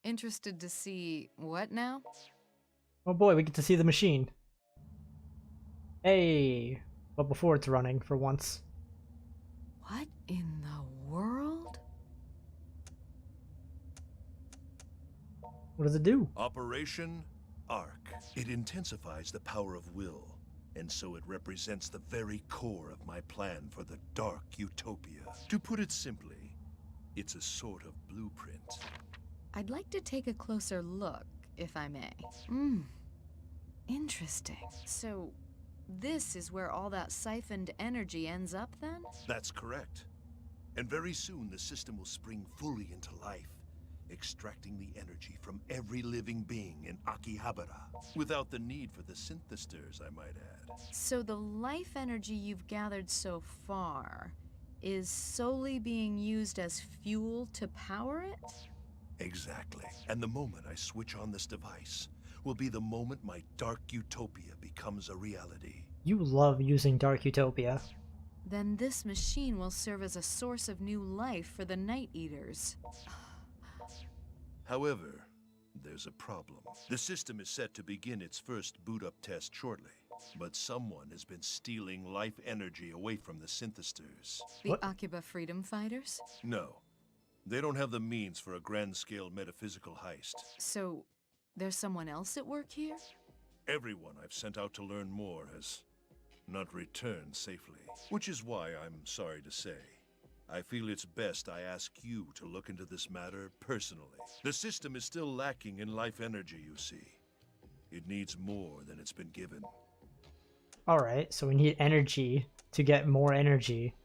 Speaker 2: Interested to see what now?
Speaker 1: Oh boy, we get to see the machine. Hey! But before it's running, for once.
Speaker 2: What in the world?
Speaker 1: What does it do?
Speaker 5: Operation Arc. It intensifies the power of will, and so it represents the very core of my plan for the Dark Utopia. To put it simply, it's a sort of blueprint.
Speaker 2: I'd like to take a closer look, if I may. Interesting. So, this is where all that siphoned energy ends up, then?
Speaker 5: That's correct. And very soon the system will spring fully into life, extracting the energy from every living being in Akihabara, without the need for the synthesters, I might add.
Speaker 2: So the life energy you've gathered so far is solely being used as fuel to power it?
Speaker 5: Exactly. And the moment I switch on this device will be the moment my dark utopia becomes a reality.
Speaker 1: You love using Dark Utopia.
Speaker 2: Then this machine will serve as a source of new life for the Night Eaters.
Speaker 5: However, there's a problem. The system is set to begin its first boot-up test shortly, but someone has been stealing life energy away from the synthesters.
Speaker 2: The
Speaker 1: What?
Speaker 2: Akiba freedom fighters?
Speaker 5: No, they don't have the means for a grand-scale metaphysical heist.
Speaker 2: So there's someone else at work here?
Speaker 5: Everyone I've sent out to learn more has not returned safely, which is why I'm sorry to say, I feel it's best I ask you to look into this matter personally. The system is still lacking in life energy, you see. It needs more than it's been given.
Speaker 1: Alright, so we need energy to get more energy.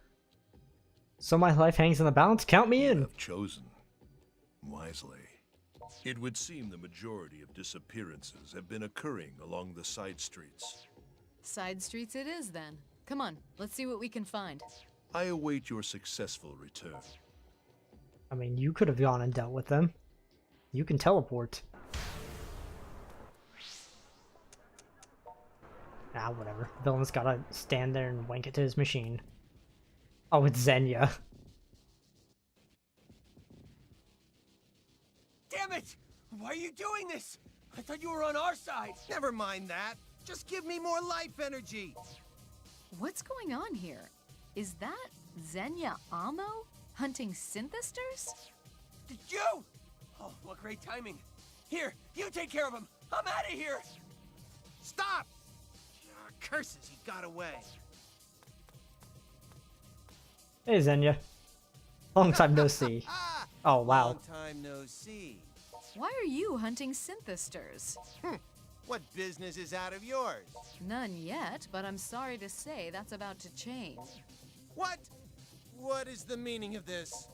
Speaker 1: So my life hangs in the balance? Count me
Speaker 5: You
Speaker 1: in!
Speaker 5: have chosen wisely. It would seem the majority of disappearances have been occurring along the side streets.
Speaker 2: Side streets it is then. Come on, let's see what we can find.
Speaker 5: I await your successful return.
Speaker 1: I mean, you could have gone and dealt with them. You can teleport. Ah, whatever. Villain's gotta stand there and wank it to his machine. Oh, it's Xenia.
Speaker 12: Damn it! Why are you doing this? I thought you were on our side. Never mind that. Just give me more life energy.
Speaker 2: What's going on here? Is that Xenia Amo hunting synthesters?
Speaker 12: Did you? Oh, what great timing. Here, you take care of him. I'm out of here. Stop! Curses, he got away.
Speaker 1: Hey, Xenia. Long time no see. Oh, wow.
Speaker 12: Long time no see.
Speaker 2: Why are you hunting synthesters?
Speaker 12: What business is out of yours?
Speaker 2: None yet, but I'm sorry to say that's about to change.
Speaker 12: What? What is the meaning of this?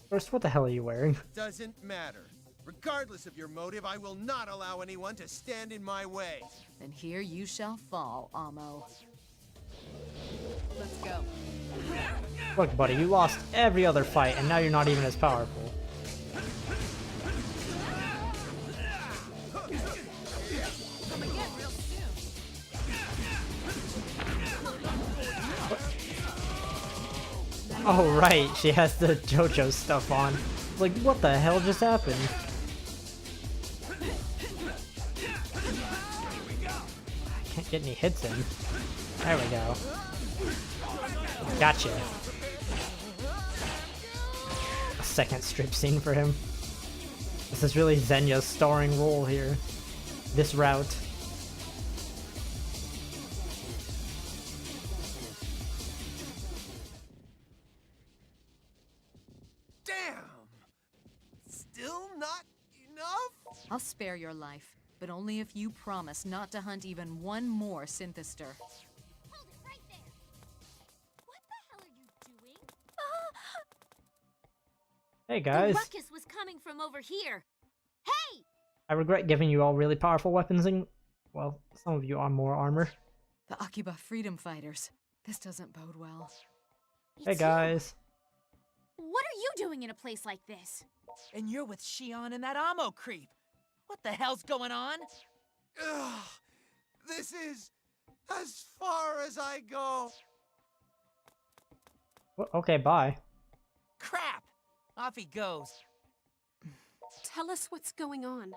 Speaker 1: First, what the hell are you wearing?
Speaker 12: Doesn't matter. Regardless of your motive, I will not allow anyone to stand in my way.
Speaker 2: Then here you shall fall, Amo. Let's go.
Speaker 1: Look, buddy, you lost every other fight, and now you're not even as powerful. Oh, right, she has the JoJo stuff on. Like, what the hell just happened? I can't get any hits in. There we go. Gotcha. A second strip scene for him. This is really Xenia's starring role here. This route.
Speaker 2: I'll spare your life, but only if you promise not to hunt even one more synthester.
Speaker 3: Hold it right there. What the hell are you doing?
Speaker 1: Hey
Speaker 3: The
Speaker 1: guys.
Speaker 3: ruckus was coming from over here. Hey!
Speaker 1: I regret giving you all really powerful weapons and, well, some of you are more armor.
Speaker 2: The Akiba freedom fighters. This doesn't bode well.
Speaker 1: Hey guys.
Speaker 3: What are you doing in a place like this?
Speaker 9: And you're with Shion and that Amo creep. What the hell's going on?
Speaker 12: Ugh, this is as far as I go.
Speaker 1: Well, okay, bye.
Speaker 9: Crap! Off he goes.
Speaker 10: Tell us what's going on.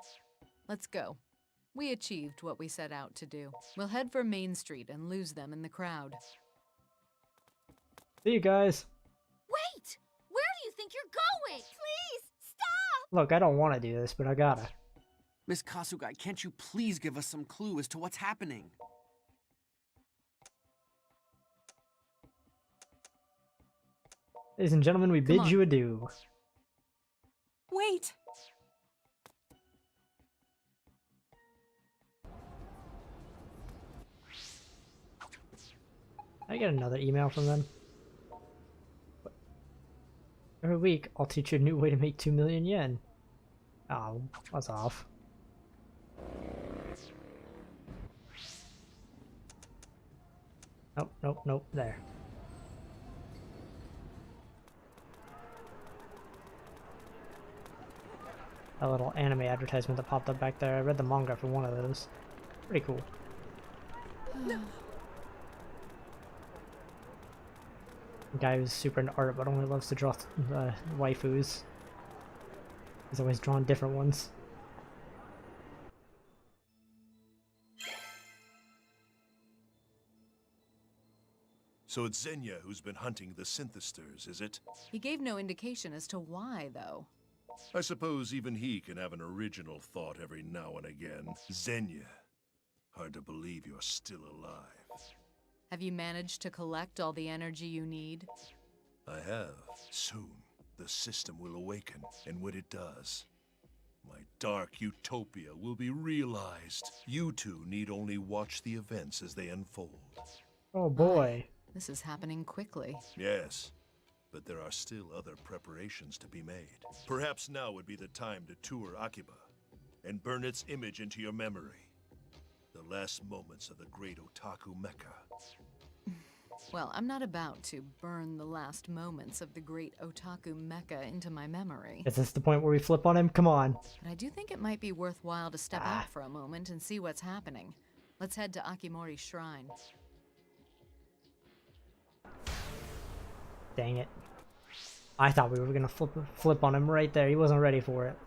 Speaker 2: Let's go. We achieved what we set out to do. We'll head for Main Street and lose them in the crowd.
Speaker 1: See you guys.
Speaker 3: Wait! Where do you think you're going? Please, stop!
Speaker 1: Look, I don't want to do this, but I gotta.
Speaker 7: Miss Kasugai, can't you please give us some clue as to what's happening?
Speaker 1: Ladies and gentlemen, we bid
Speaker 2: on.
Speaker 1: you adieu.
Speaker 10: Wait!
Speaker 1: I get another email from them. Every week, I'll teach you a new way to make 2 million yen. Oh, that's off. Nope, nope, nope, there. A little anime advertisement that popped up back there. I read the manga for one of those. Pretty cool. Guy who's super into art but only loves to draw waifus. He's always drawn different ones.
Speaker 5: So it's Xenia who's been hunting the synthesters, is it?
Speaker 2: He gave no indication as to why, though.
Speaker 5: I suppose even he can have an original thought every now and again. Xenia, hard to believe you're still alive.
Speaker 2: Have you managed to collect all the energy you need?
Speaker 5: I have. Soon, the system will awaken, and when it does, my dark utopia will be realized. You two need only watch the events as they unfold.
Speaker 1: Oh boy.
Speaker 2: This is happening quickly.
Speaker 5: Yes, but there are still other preparations to be made. Perhaps now would be the time to tour Akiba and burn its image into your memory. The last moments of the great otaku mecca.
Speaker 2: Well, I'm not about to burn the last moments of the great otaku mecca into my memory.
Speaker 1: Is this the point where we flip on him? Come on.
Speaker 2: But I do think it might be worthwhile to step out for a moment and see what's happening. Let's head to Akimori's shrine.
Speaker 1: Dang it. I thought we were gonna flip on him right there. He wasn't ready for it.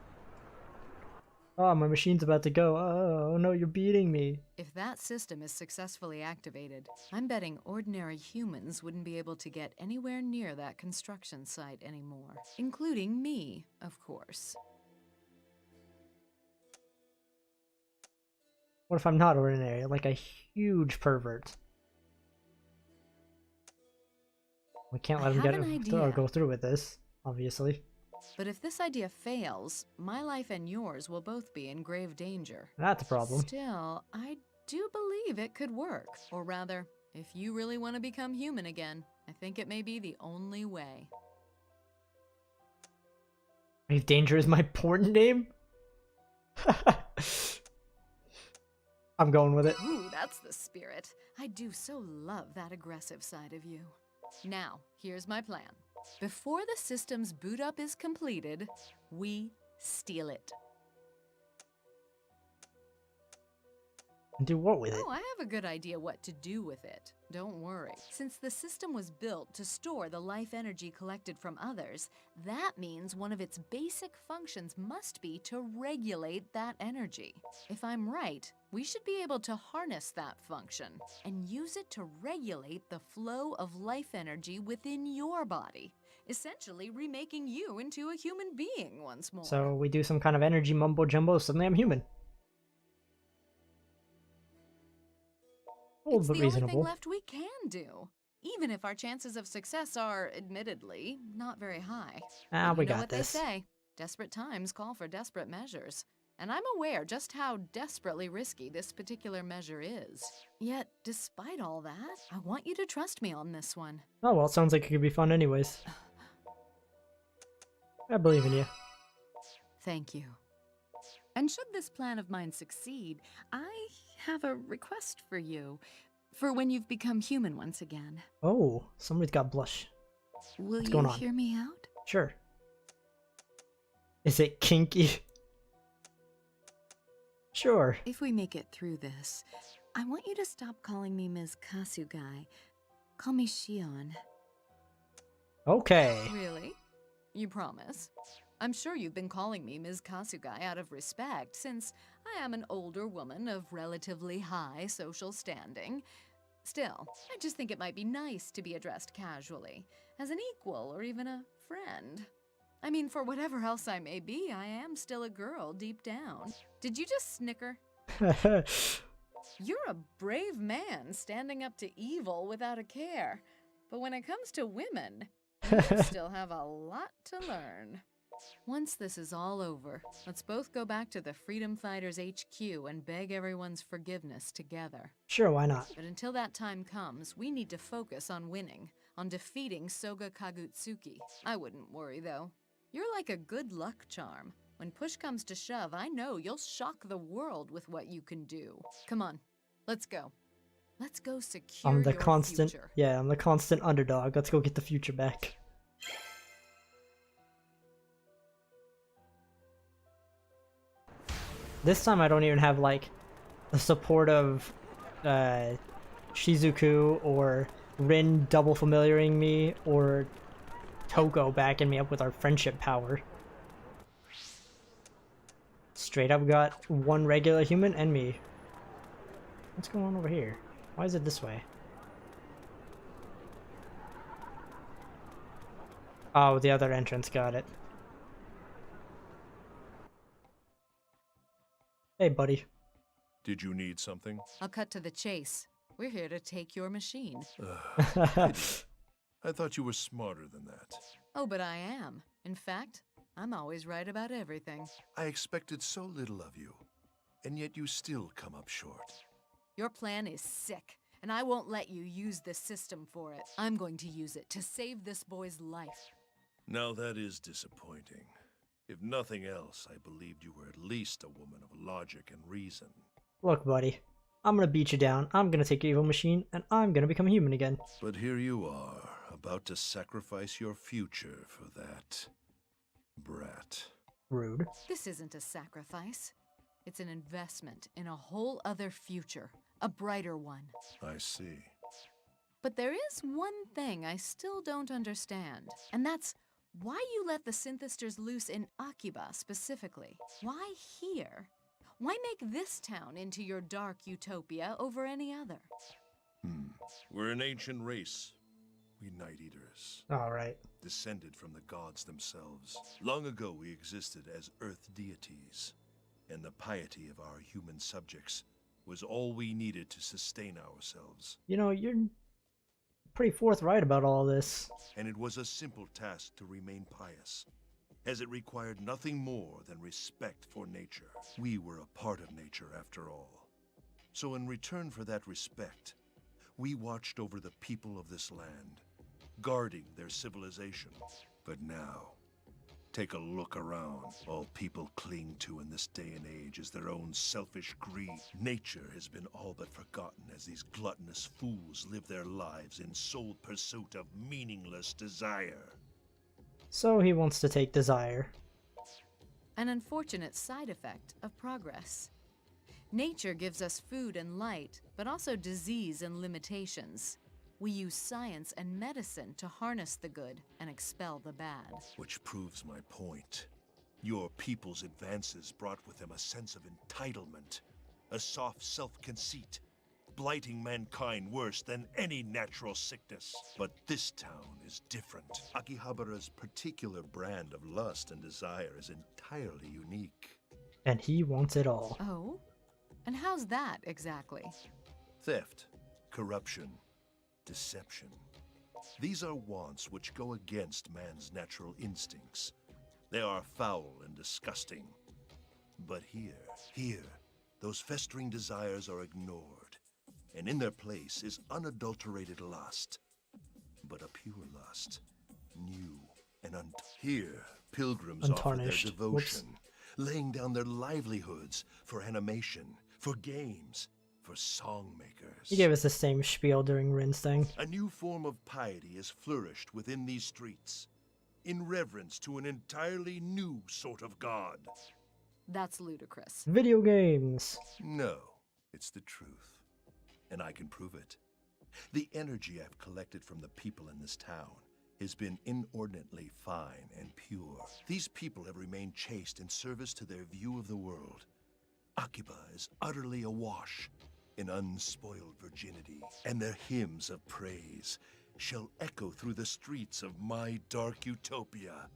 Speaker 1: Oh, my machine's about to go. Oh no, you're beating me.
Speaker 2: If that system is successfully activated, I'm betting ordinary humans wouldn't be able to get anywhere near that construction site anymore. Including me, of course.
Speaker 1: What if I'm not ordinary? Like a huge pervert. We can't let him go through with this, obviously.
Speaker 2: But if this idea fails, my life and yours will both be in grave danger.
Speaker 1: That's a problem.
Speaker 2: Still, I do believe it could work. Or rather, if you really want to become human again, I think it may be the only way.
Speaker 1: Grave Danger is my porn name? I'm going with it.
Speaker 2: Ooh, that's the spirit. I do so love that aggressive side of you. Now, here's my plan. Before the system's boot up is completed, we steal it.
Speaker 1: Do what with it?
Speaker 2: Oh, I have a good idea what to do with it. Don't worry. Since the system was built to store the life energy collected from others, that means one of its basic functions must be to regulate that energy. If I'm right, we should be able to harness that function and use it to regulate the flow of life energy within your body, essentially remaking you into a human being once more.
Speaker 1: So we do some kind of energy mumbo jumbo, suddenly I'm human.
Speaker 2: It's the only thing left we can do, even if our chances of success are, admittedly, not very high.
Speaker 1: We
Speaker 2: know
Speaker 1: got
Speaker 2: what
Speaker 1: this.
Speaker 2: They say, desperate times call for desperate measures. And I'm aware just how desperately risky this particular measure is. Yet, despite all that, I want you to trust me on this one.
Speaker 1: Oh well, it sounds like it could be fun anyways. I believe in you.
Speaker 2: Thank you. And should this plan of mine succeed, I have a request for you. For when you've become human once again.
Speaker 1: Oh, somebody's got blush.
Speaker 2: Will
Speaker 1: What's going
Speaker 2: you
Speaker 1: on?
Speaker 2: hear me out?
Speaker 1: Sure. Is it kinky? Sure.
Speaker 2: If we make it through this, I want you to stop calling me Ms. Kasugai. Call me Shion.
Speaker 1: Okay.
Speaker 2: Really? You promise? I'm sure you've been calling me Ms. Kasugai out of respect, since I am an older woman of relatively high social standing. Still, I just think it might be nice to be addressed casually, as an equal or even a friend. I mean, for whatever else I may be, I am still a girl deep down. Did you just snicker? You're a brave man standing up to evil without a care. But when it comes to women, you still have a lot to learn. Once this is all over, let's both go back to the Freedom Fighters HQ and beg everyone's forgiveness together.
Speaker 1: Sure, why not?
Speaker 2: But until that time comes, we need to focus on winning, on defeating Soga Kagutsuki. I wouldn't worry, though. You're like a good luck charm. When push comes to shove, I know you'll shock the world with what you can do. Come on, let's go. Let's go secure
Speaker 1: I'm the
Speaker 2: your
Speaker 1: constant,
Speaker 2: future.
Speaker 1: yeah, I'm the constant underdog. Let's go get the future back. This time I don't even have like the support of Shizuku or Rin double familiaring me or Toko backing me up with our friendship power. Straight up got one regular human and me. What's going on over here? Why is it this way? Oh, the other entrance, got it. Hey, buddy.
Speaker 5: Did you need something?
Speaker 2: I'll cut to the chase. We're here to take your machine.
Speaker 5: I thought you were smarter than that.
Speaker 2: Oh, but I am. In fact, I'm always right about everything.
Speaker 5: I expected so little of you, and yet you still come up short.
Speaker 2: Your plan is sick, and I won't let you use this system for it. I'm going to use it to save this boy's life.
Speaker 5: Now that is disappointing. If nothing else, I believed you were at least a woman of logic and reason.
Speaker 1: Look, buddy. I'm gonna beat you down, I'm gonna take your evil machine, and I'm gonna become a human again.
Speaker 5: But here you are, about to sacrifice your future for that brat.
Speaker 1: Rude.
Speaker 2: This isn't a sacrifice. It's an investment in a whole other future, a brighter one.
Speaker 5: I see.
Speaker 2: But there is one thing I still don't understand, and that's why you let the synthesters loose in Akiba specifically. Why here? Why make this town into your dark utopia over any other?
Speaker 5: We're an ancient race. We Night Eaters.
Speaker 1: Alright.
Speaker 5: Descended from the gods themselves. Long ago we existed as earth deities, and the piety of our human subjects was all we needed to sustain ourselves.
Speaker 1: You know, you're pretty forthright about all this.
Speaker 5: And it was a simple task to remain pious, as it required nothing more than respect for nature. We were a part of nature after all. So in return for that respect, we watched over the people of this land, guarding their civilization. But now, take a look around. All people cling to in this day and age is their own selfish greed. Nature has been all but forgotten as these gluttonous fools live their lives in sole pursuit of meaningless desire.
Speaker 1: So he wants to take desire.
Speaker 2: An unfortunate side effect of progress. Nature gives us food and light, but also disease and limitations. We use science and medicine to harness the good and expel the bad.
Speaker 5: Which proves my point. Your people's advances brought with them a sense of entitlement, a soft self-conceit, blighting mankind worse than any natural sickness. But this town is different. Akihabara's particular brand of lust and desire is entirely unique.
Speaker 1: And he wants it all.
Speaker 2: Oh? And how's that, exactly?
Speaker 5: Theft, corruption, deception. These are wants which go against man's natural instincts. They are foul and disgusting. But here, those festering desires are ignored, and in their place is unadulterated lust, but a pure lust, new and Here, pilgrims offer their
Speaker 1: Untarnished.
Speaker 5: devotion,
Speaker 1: Whoops.
Speaker 5: laying down their livelihoods for animation, for games, for song makers.
Speaker 1: He gave us the same spiel during Rin's thing.
Speaker 5: A new form of piety has flourished within these streets, in reverence to an entirely new sort of god.
Speaker 2: That's ludicrous.
Speaker 1: Video games.
Speaker 5: No, it's the truth, and I can prove it. The energy I've collected from the people in this town has been inordinately fine and pure. These people have remained chaste in service to their view of the world. Akiba is utterly awash in unspoiled virginity, and their hymns of praise shall echo through the streets of my dark utopia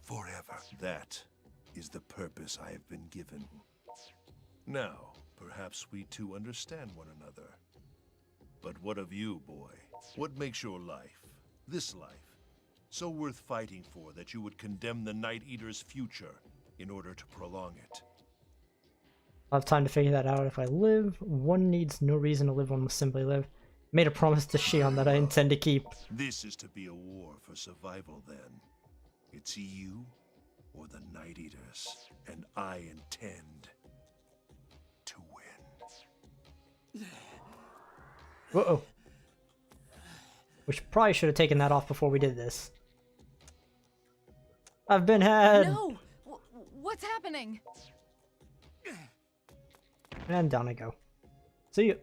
Speaker 5: forever. That is the purpose I have been given. Now, perhaps we two understand one another. But what of you, boy? What makes your life, this life, So worth fighting for that you would condemn the Night Eater's future in order to prolong it.
Speaker 1: I'll have time to figure that out if I live. One needs no reason to live, one must simply live. Made a promise to Shion that I intend to keep.
Speaker 5: This is to be a war for survival, then. It's you or the Night Eaters, and I intend to win.
Speaker 1: Uh-oh. We probably should have taken that off before we did this. I've been had!
Speaker 2: No! What's happening?
Speaker 1: And down I go. See you.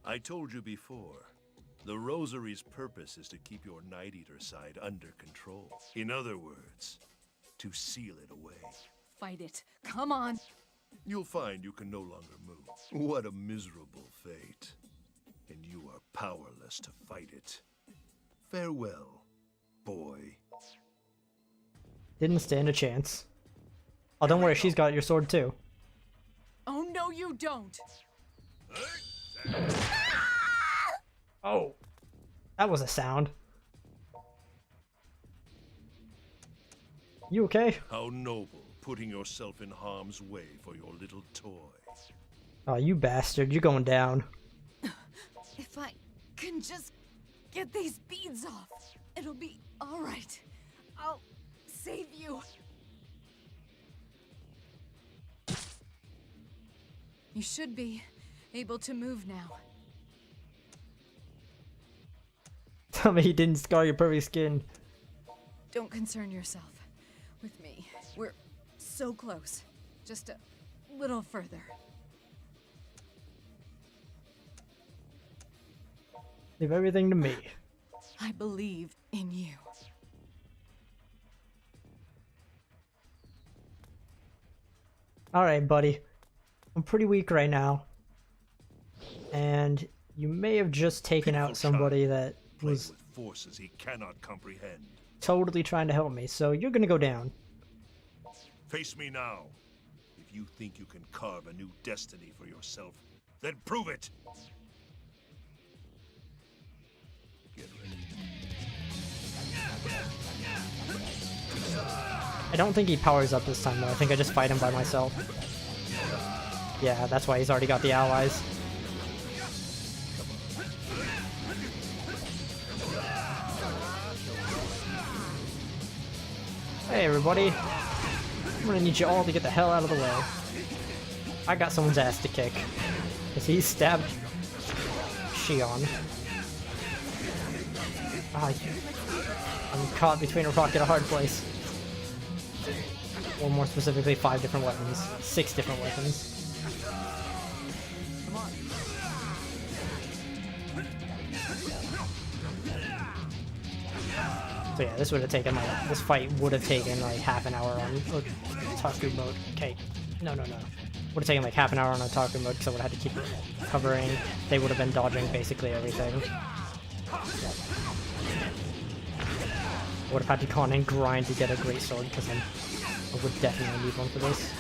Speaker 5: I told you before, the Rosary's purpose is to keep your Night Eater side under control. In other words, to seal it away.
Speaker 2: Fight it. Come on.
Speaker 5: You'll find you can no longer move. What a miserable fate. And you are powerless to fight it. Farewell, boy.
Speaker 1: Didn't stand a chance. Oh, don't worry, she's got your sword too.
Speaker 2: Oh, no, you don't.
Speaker 1: Oh, that was a sound. You okay?
Speaker 5: How noble, putting yourself in harm's way for your little toy.
Speaker 1: Oh, you bastard, you're going down.
Speaker 2: If I can just get these beads off, it'll be all right. I'll save you. You should be able to move now.
Speaker 1: Tell me he didn't scar your perfect skin.
Speaker 2: Don't concern yourself with me. We're so close. Just a little further.
Speaker 1: Leave everything to me.
Speaker 2: I believe in you.
Speaker 1: Alright, buddy. I'm pretty weak right now. And you may have just taken out somebody that was
Speaker 5: with forces he cannot comprehend.
Speaker 1: totally trying to help me, so you're gonna go down.
Speaker 5: Face me now. If you think you can carve a new destiny for yourself, then prove it! Get ready.
Speaker 1: I don't think he powers up this time though, I think I just fight him by myself. Yeah, that's why he's already got the allies. Hey everybody, I'm gonna need you all to get the hell out of the way. I got someone's ass to kick. Because he stabbed Shion. I'm caught between a rock and a hard place. Or more specifically, 5 different weapons. 6 different weapons. So yeah, this would have taken like, this fight would have taken like half an hour on Otaku mode. Okay, no. Would have taken like half an hour on Otaku mode because I would have had to keep covering. They would have been dodging basically everything. I would have had to con and grind to get a great sword because I would definitely need one for this.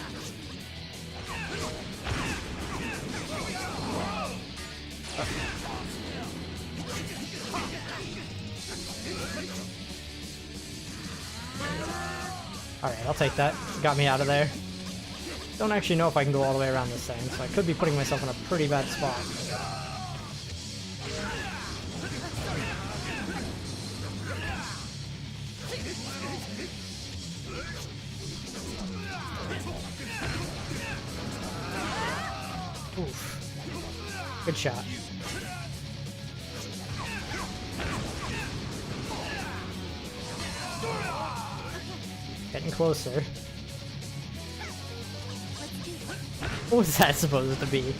Speaker 1: Alright, I'll take that. Got me out of there. Don't actually know if I can go all the way around this thing, so I could be putting myself in a pretty bad spot. Oof. Good shot. Getting closer. What was that supposed to be?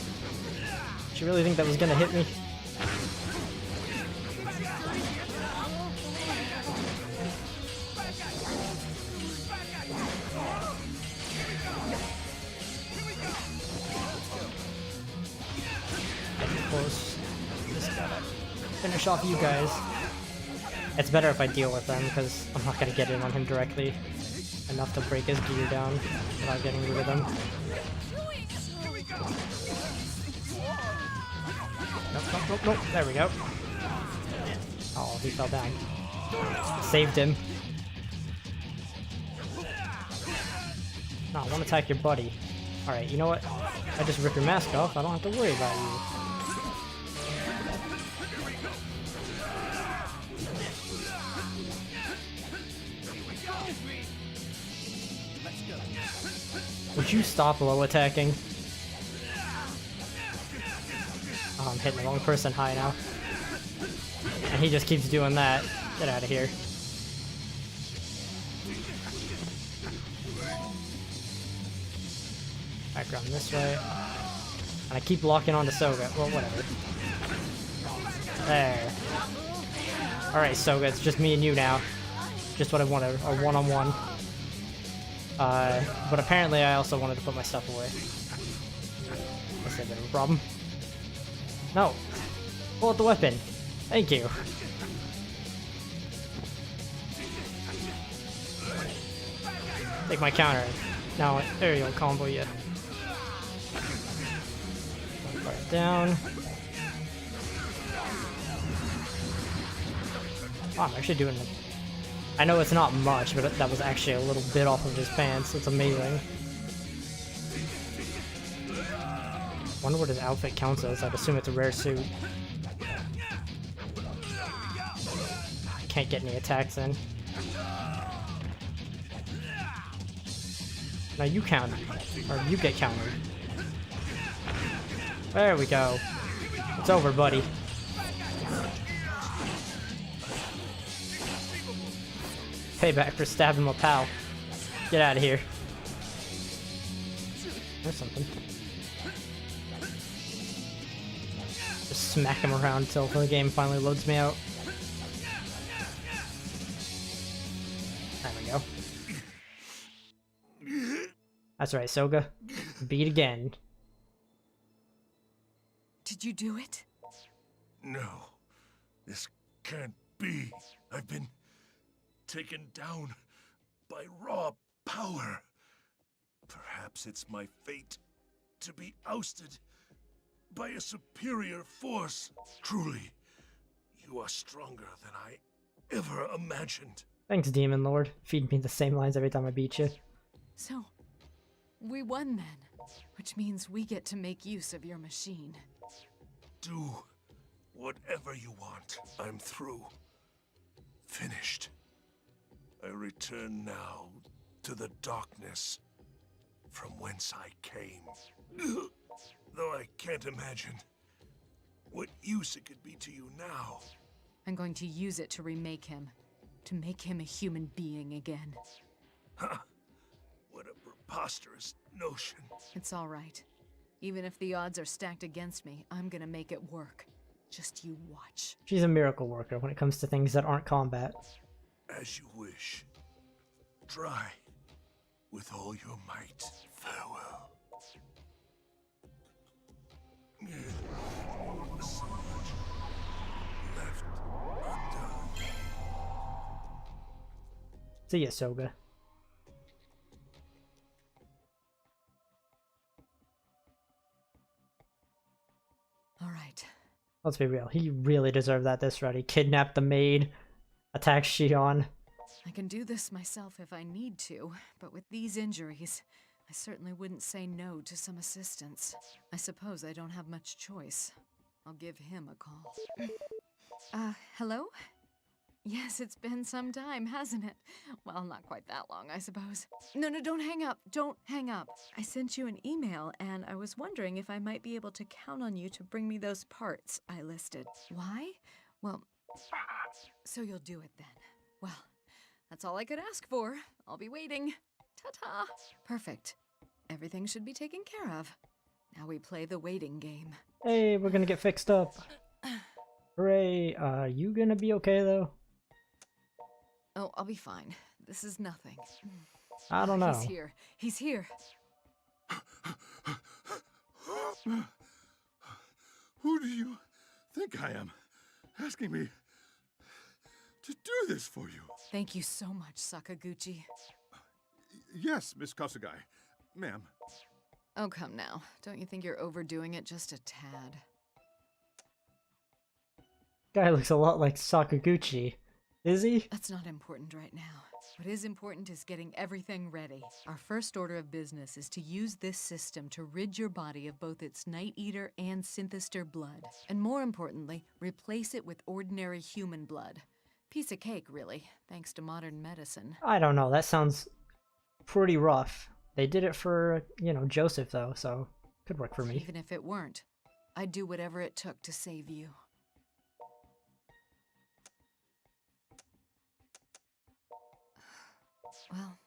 Speaker 1: Did you really think that was gonna hit me? Getting close. Just gotta finish off you guys. It's better if I deal with them because I'm not gonna get in on him directly. Enough to break his gear down without getting rid of them. Nope. There we go. Oh, he fell down. Saved him. No, I want to attack your buddy. Alright, you know what? I just rip your mask off, I don't have to worry about you. Would you stop low attacking? Oh, I'm hitting the wrong person high now. And he just keeps doing that. Get out of here. Background this way. And I keep locking onto Soga. Well, whatever. There. Alright, Soga, it's just me and you now. Just what I wanted, a one-on-one. But apparently I also wanted to put my stuff away. That's a bit of a problem. No! Pull out the weapon! Thank you! Take my counter. Now, there you go, combo you. Right down. Oh, I'm actually doing it. I know it's not much, but that was actually a little bit off of his pants. It's amazing. Wonder what his outfit counts as. I'd assume it's a rare suit. I can't get any attacks in. Now you counter, or you get countered. There we go. It's over, buddy. Payback for stabbing my pal. Get out of here. There's something. Just smack him around until the game finally loads me out. There we go. That's right, Soga. Beat again.
Speaker 2: Did you do it?
Speaker 5: No. This can't be. I've been taken down by raw power. Perhaps it's my fate to be ousted by a superior force. Truly, you are stronger than I ever imagined.
Speaker 1: Thanks, Demon Lord. Feed me the same lines every time I beat you.
Speaker 2: So, we won then, which means we get to make use of your machine.
Speaker 5: Do whatever you want. I'm through. Finished. I return now to the darkness from whence I came. Though I can't imagine what use it could be to you now.
Speaker 2: I'm going to use it to remake him. To make him a human being again.
Speaker 5: Ha! What a preposterous notion.
Speaker 2: It's all right. Even if the odds are stacked against me, I'm gonna make it work. Just you watch.
Speaker 1: She's a miracle worker when it comes to things that aren't combat.
Speaker 5: As you wish. Try with all your might. Farewell. So much left undone.
Speaker 1: See ya, Soga.
Speaker 2: All right.
Speaker 1: Let's be real. He really deserved that this round. He kidnapped the maid, attacked Shion.
Speaker 2: I can do this myself if I need to, but with these injuries, I certainly wouldn't say no to some assistance. I suppose I don't have much choice. I'll give him a call. Hello? Yes, it's been some time, hasn't it? Well, not quite that long, I suppose. No, don't hang up. Don't hang up. I sent you an email, and I was wondering if I might be able to count on you to bring me those parts I listed. Why? Well, so you'll do it then. Well, that's all I could ask for. I'll be waiting. Ta-ta. Perfect. Everything should be taken care of. Now we play the waiting game.
Speaker 1: Hey, we're gonna get fixed up. Hooray. You gonna be okay, though?
Speaker 2: Oh, I'll be fine. This is nothing.
Speaker 1: I don't know.
Speaker 2: He's here. He's here.
Speaker 11: Who do you think I am? Asking me to do this for you.
Speaker 2: Thank you so much, Sakaguchi.
Speaker 11: Yes, Miss Kasugai. Ma'am.
Speaker 2: Oh, come now. Don't you think you're overdoing it just a tad?
Speaker 1: Guy looks a lot like Sakaguchi. Is he?
Speaker 2: That's not important right now. What is important is getting everything ready. Our first order of business is to use this system to rid your body of both its Night Eater and Synthester blood. And more importantly, replace it with ordinary human blood. Piece of cake, really, thanks to modern medicine.
Speaker 1: I don't know, that sounds pretty rough. They did it for, you know, Joseph though, so could work for me.
Speaker 2: Even if it weren't, I'd do whatever it took to save you. Well,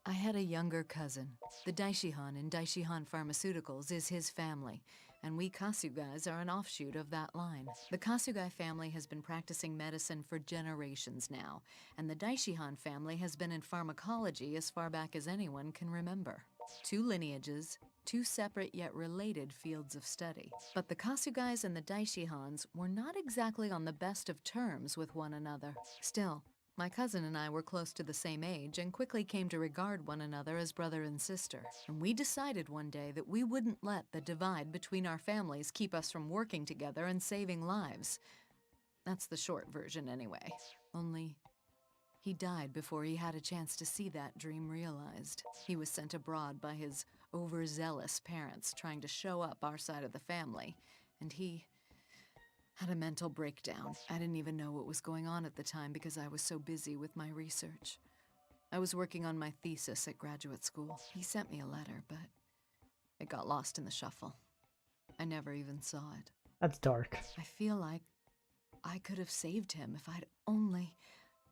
Speaker 2: I had a younger cousin. The Daishihan in Daishihan Pharmaceuticals is his family, and we Kasugais are an offshoot of that line. The Kasugai family has been practicing medicine for generations now, and the Daishihan family has been in pharmacology as far back as anyone can remember. Two lineages, two separate yet related fields of study. But the Kasugais and the Daishihans were not exactly on the best of terms with one another. Still, my cousin and I were close to the same age and quickly came to regard one another as brother and sister. And we decided one day that we wouldn't let the divide between our families keep us from working together and saving lives. That's the short version anyway. Only, he died before he had a chance to see that dream realized. He was sent abroad by his overzealous parents trying to show up our side of the family, and he had a mental breakdown. I didn't even know what was going on at the time because I was so busy with my research. I was working on my thesis at graduate school. He sent me a letter, but it got lost in the shuffle. I never even saw it.
Speaker 1: That's dark.
Speaker 2: I feel like I could have saved him if I'd only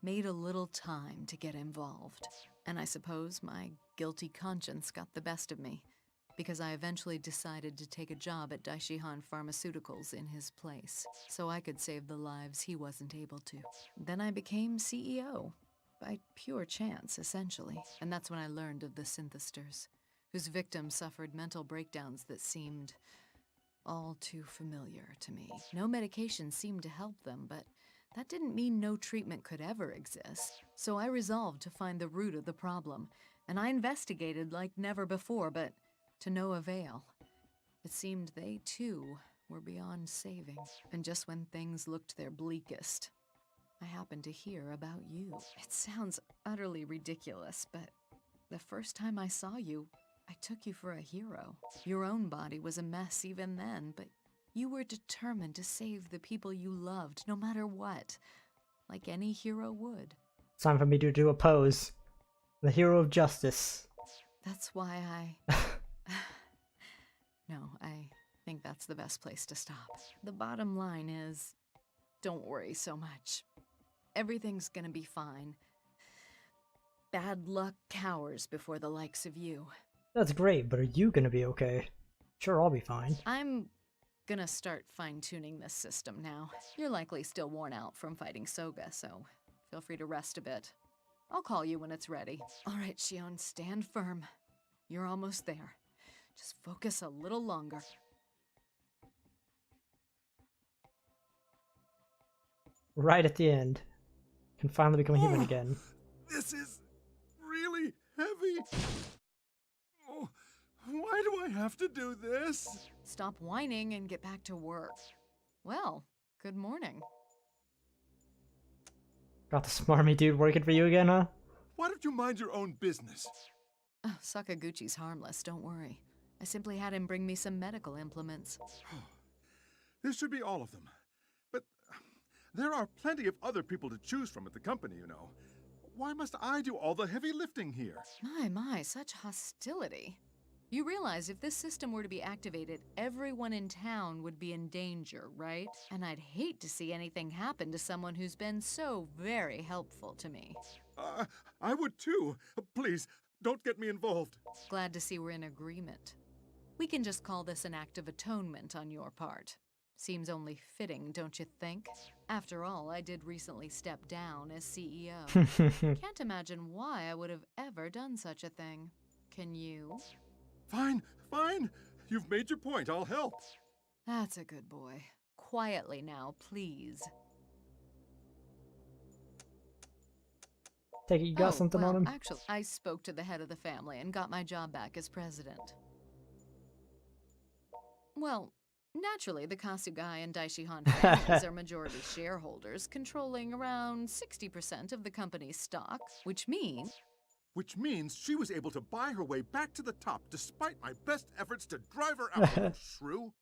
Speaker 2: made a little time to get involved. And I suppose my guilty conscience got the best of me, because I eventually decided to take a job at Daishihan Pharmaceuticals in his place, so I could save the lives he wasn't able to. Then I became CEO, by pure chance, essentially. And that's when I learned of the Synthesters, whose victims suffered mental breakdowns that seemed all too familiar to me. No medication seemed to help them, but that didn't mean no treatment could ever exist. So I resolved to find the root of the problem, and I investigated like never before, but to no avail. It seemed they, too, were beyond saving. And just when things looked their bleakest, I happened to hear about you. It sounds utterly ridiculous, but the first time I saw you, I took you for a hero. Your own body was a mess even then, but you were determined to save the people you loved, no matter what, like any hero would.
Speaker 1: It's time for me to do a pose. The hero of justice.
Speaker 2: That's why No, I think that's the best place to stop. The bottom line is, don't worry so much. Everything's gonna be fine. Bad luck cowers before the likes of you.
Speaker 1: That's great, but are you gonna be okay? Sure, I'll be fine.
Speaker 2: I'm gonna start fine-tuning this system now. You're likely still worn out from fighting Soga, so feel free to rest a bit. I'll call you when it's ready. All right, Shion, stand firm. You're almost there. Just focus a little longer.
Speaker 1: Right at the end. Can finally become a human again.
Speaker 11: This is really heavy. Oh, why do I have to do this?
Speaker 2: Stop whining and get back to work. Well, good morning.
Speaker 1: Got the smarmy dude working for you again, huh?
Speaker 11: Why don't you mind your own business?
Speaker 2: Oh, Sakaguchi's harmless, don't worry. I simply had him bring me some medical implements.
Speaker 11: This should be all of them. But there are plenty of other people to choose from at the company, you know. Why must I do all the heavy lifting here?
Speaker 2: My, such hostility. You realize if this system were to be activated, everyone in town would be in danger, right? And I'd hate to see anything happen to someone who's been so very helpful to me.
Speaker 11: I would too. Please, don't get me involved.
Speaker 2: Glad to see we're in agreement. We can just call this an act of atonement on your part. Seems only fitting, don't you think? After all, I did recently step down as CEO. Can't imagine why I would have ever done such a thing. Can you?
Speaker 11: Fine. You've made your point. I'll help.
Speaker 2: That's a good boy. Quietly now, please.
Speaker 1: Take it you got something
Speaker 2: well,
Speaker 1: on him?
Speaker 2: Actually, I spoke to the head of the family and got my job back as president. Well, Naturally, the Kasugai and Daishihan families are majority shareholders, controlling around 60% of the company's stock, which means...
Speaker 11: Which means she was able to buy her way back to the top despite my best efforts to drive her out, little shrew.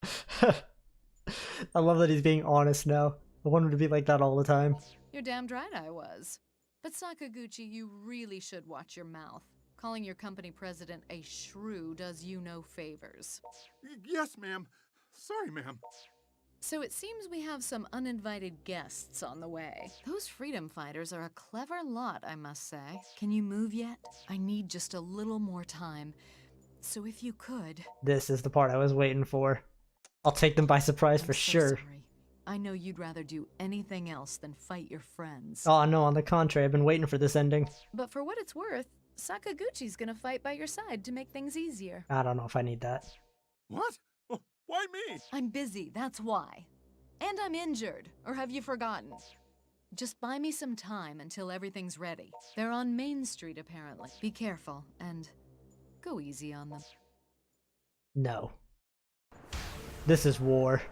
Speaker 1: I love that he's being honest now. I want him to be like that all the time.
Speaker 2: You're damned right I was. But Sakaguchi, you really should watch your mouth. Calling your company president a shrew does you no favors.
Speaker 11: Yes, ma'am. Sorry, ma'am.
Speaker 2: So it seems we have some uninvited guests on the way. Those freedom fighters are a clever lot, I must say. Can you move yet? I need just a little more time. So if you could...
Speaker 1: This is the part I was waiting for. I'll take them by surprise
Speaker 2: I'm
Speaker 1: for
Speaker 2: so
Speaker 1: sure.
Speaker 2: Sorry. I know you'd rather do anything else than fight your friends.
Speaker 1: Oh no, on the contrary, I've been waiting for this ending.
Speaker 2: But for what it's worth, Sakaguchi's gonna fight by your side to make things easier.
Speaker 1: I don't know if I need that.
Speaker 11: What? Oh, why me?
Speaker 2: I'm busy, that's why. And I'm injured, or have you forgotten? Just buy me some time until everything's ready. They're on Main Street, apparently. Be careful, and go easy on them.
Speaker 1: No. This is war.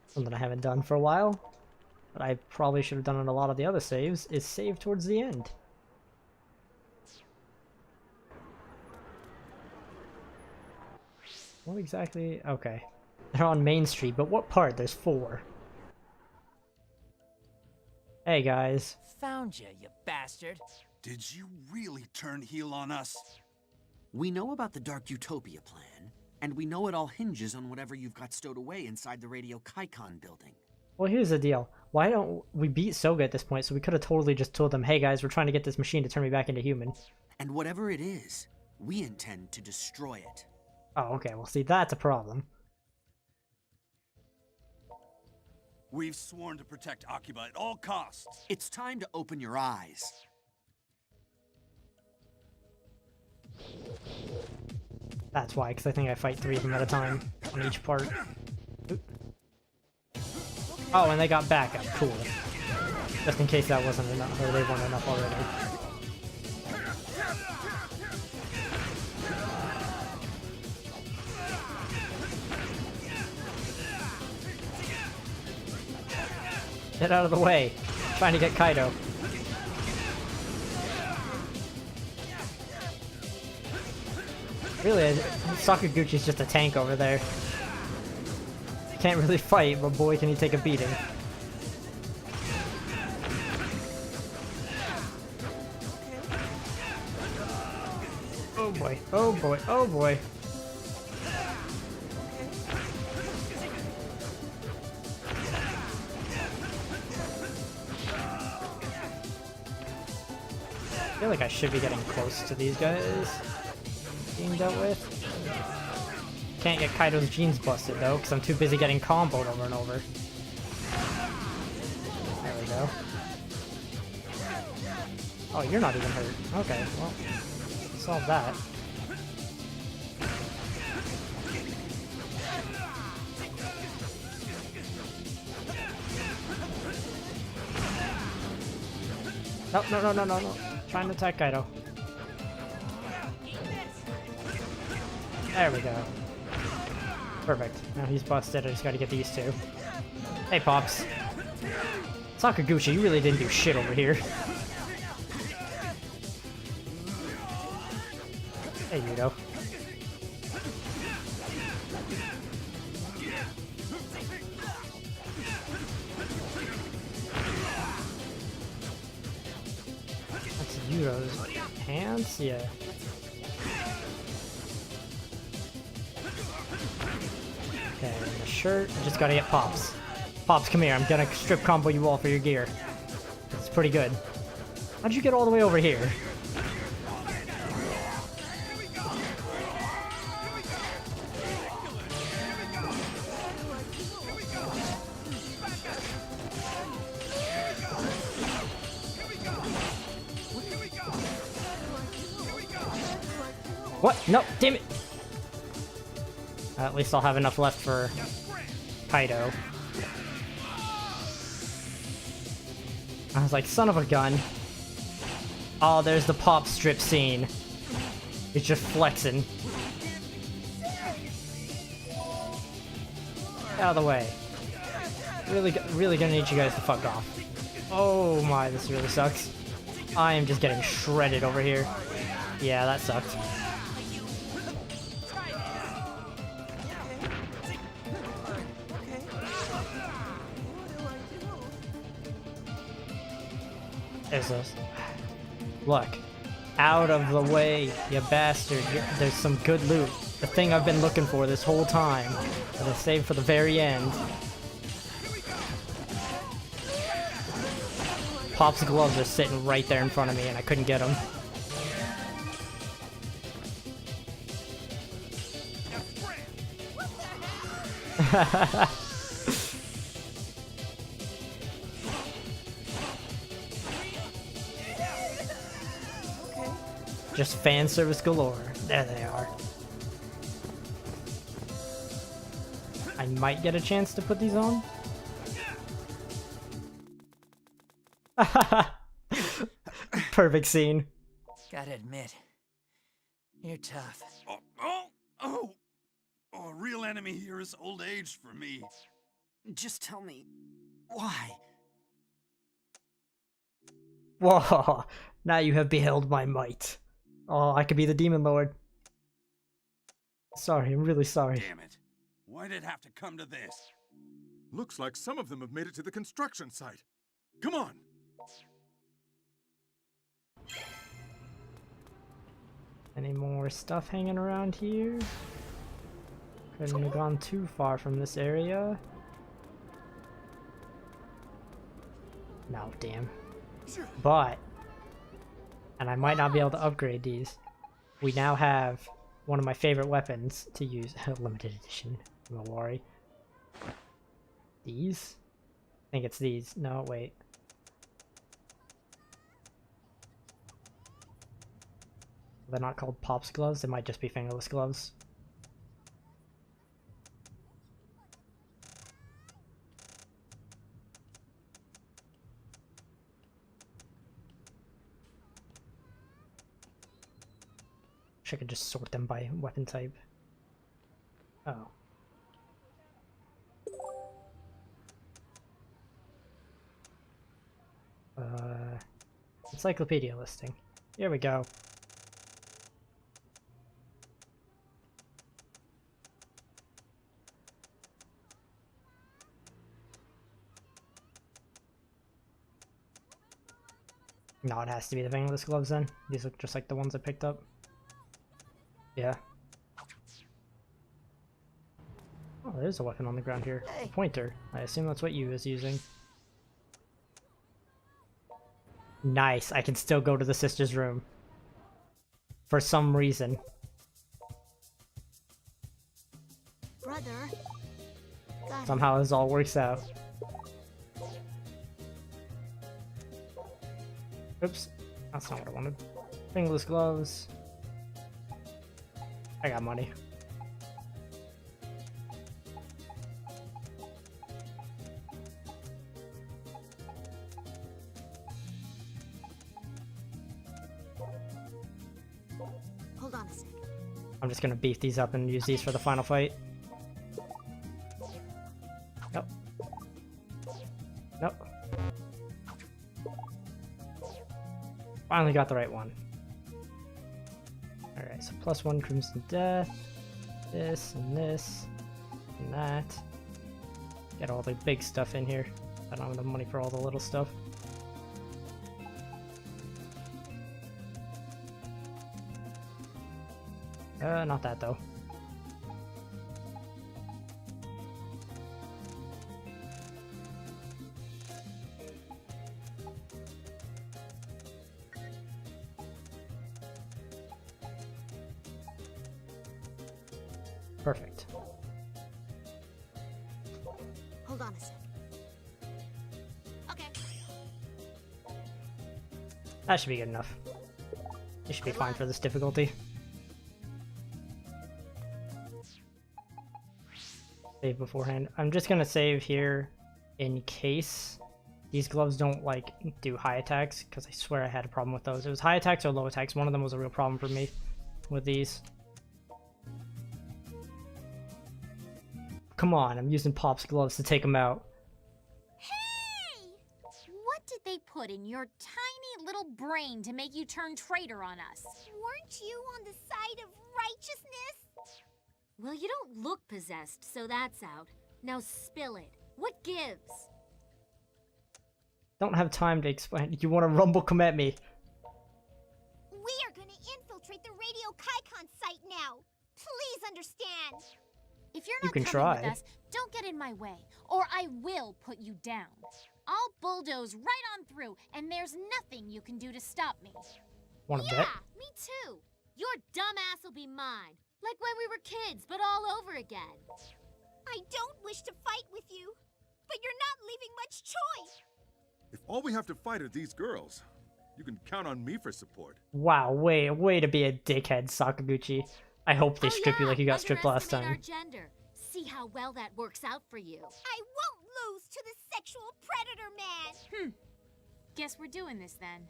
Speaker 1: Something I haven't done for a while, but I probably should have done in a lot of the other saves, is save towards the end. What exactly? Okay. They're on Main Street, but what part? There's 4. Hey guys.
Speaker 12: Found you, you bastard.
Speaker 6: Did you really turn heel on us?
Speaker 7: We know about the Dark Utopia plan, and we know it all hinges on whatever you've got stowed away inside the Radio Kaikon building.
Speaker 1: Well, here's the deal. Why don't we beat Soga at this point, so we could have totally just told them, hey guys, we're trying to get this machine to turn me back into human.
Speaker 7: And whatever it is, we intend to destroy it.
Speaker 1: Oh, okay, well see, that's a problem.
Speaker 6: We've sworn to protect Akiba at all costs.
Speaker 7: It's time to open your eyes.
Speaker 1: That's why, because I think I fight 3 of them at a time on each part. Oop. Oh, and they got backup. Cool. Just in case that wasn't enough, or they weren't enough already. Get out of the way. I'm trying to get Kaido. Really, Sakaguchi's just a tank over there. He can't really fight, but boy can he take a beating. Oh boy, oh boy, oh boy. I feel like I should be getting close to these guys being dealt with. Can't get Kaido's genes busted though, because I'm too busy getting comboed over and over. There we go. Oh, you're not even hurt. Okay, well, solve that. No, no, no, no, no, no. Trying to attack Kaido. There we go. Perfect. Now he's busted. I just gotta get these 2. Hey, Pops. Sakaguchi, you really didn't do shit over here. Hey, Yudo. That's Yudo's pants? Yeah. Okay, and the shirt. I just gotta get Pops. Pops, come here. I'm gonna strip combo you all for your gear. It's pretty good. How'd you get all the way over here? What? No, damn it! At least I'll have enough left for Kaido. I was like, son of a gun. Oh, there's the pop strip scene. He's just flexing. Out of the way. Really gonna need you guys to fuck off. Oh my, this really sucks. I am just getting shredded over here. Yeah, that sucked. There's those. Look. Out of the way, you bastard. There's some good loot. The thing I've been looking for this whole time. That I saved for the very end. Pop's gloves are sitting right there in front of me and I couldn't get them. Just fan service galore. There they are. I might get a chance to put these on. Perfect scene.
Speaker 9: Gotta admit, you're tough.
Speaker 6: A real enemy here is old age for me.
Speaker 7: Just tell me, why?
Speaker 1: Whoa, now you have beheld my might. Oh, I could be the Demon Lord. Sorry, I'm really sorry.
Speaker 6: Damn it. Why did it have to come to this?
Speaker 11: Looks like some of them have made it to the construction site. Come on!
Speaker 1: Any more stuff hanging around here? Couldn't have gone too far from this area. No, damn. But, and I might not be able to upgrade these, we now have one of my favorite weapons to use. Limited edition, don't worry. These? I think it's these. No, wait. They're not called Pop's gloves, they might just be fingerless gloves. Wish I could just sort them by weapon type. Oh. Encyclopedia listing. Here we go. No, it has to be the fingerless gloves then. These look just like the ones I picked up. Yeah. Oh, there's a weapon on the ground here. A pointer. I assume that's what you was using. Nice. I can still go to the sister's room. For some reason.
Speaker 4: Brother.
Speaker 1: Somehow this all works out. Oops. That's not what I wanted. Fingerless gloves. I got money.
Speaker 4: Hold on a sec.
Speaker 1: I'm just gonna beef these up and use these for the final fight. Nope. Nope. Finally got the right one. Alright, so +1 Crimson Death. This and this. And that. Get all the big stuff in here. I don't have the money for all the little stuff. Not that though. Perfect.
Speaker 4: Hold on a sec. Okay.
Speaker 1: That should be good enough. It should be fine for this difficulty. Save beforehand. I'm just gonna save here in case these gloves don't like do high attacks, because I swear I had a problem with those. It was high attacks or low attacks. One of them was a real problem for me. with these. Come on, I'm using Pop's gloves to take him out.
Speaker 3: Hey! What did they put in your tiny little brain to make you turn traitor on us?
Speaker 4: Weren't you on the side of righteousness?
Speaker 8: Well, you don't look possessed, so that's out. Now spill it. What gives?
Speaker 1: Don't have time to explain. You want to rumble? Come at me.
Speaker 4: We are gonna infiltrate the Radio Kaikon site now. Please understand.
Speaker 3: If you're
Speaker 1: You
Speaker 3: not
Speaker 1: can
Speaker 3: coming
Speaker 1: try.
Speaker 3: with us, don't get in my way, or I will put you down. I'll bulldoze right on through, and there's nothing you can do to stop me.
Speaker 1: Want to
Speaker 8: Yeah,
Speaker 1: bet?
Speaker 8: me too. Your dumb ass will be mine. Like when we were kids, but all over again.
Speaker 4: I don't wish to fight with you, but you're not leaving much choice.
Speaker 11: If all we have to fight are these girls, you can count on me for support.
Speaker 1: Wow, way to be a dickhead, Sakaguchi. I hope they strip you like you got stripped last
Speaker 8: underestimate
Speaker 1: time.
Speaker 8: Our gender. See how well that works out for you.
Speaker 4: I won't lose to the sexual predator man.
Speaker 3: Guess we're doing this then.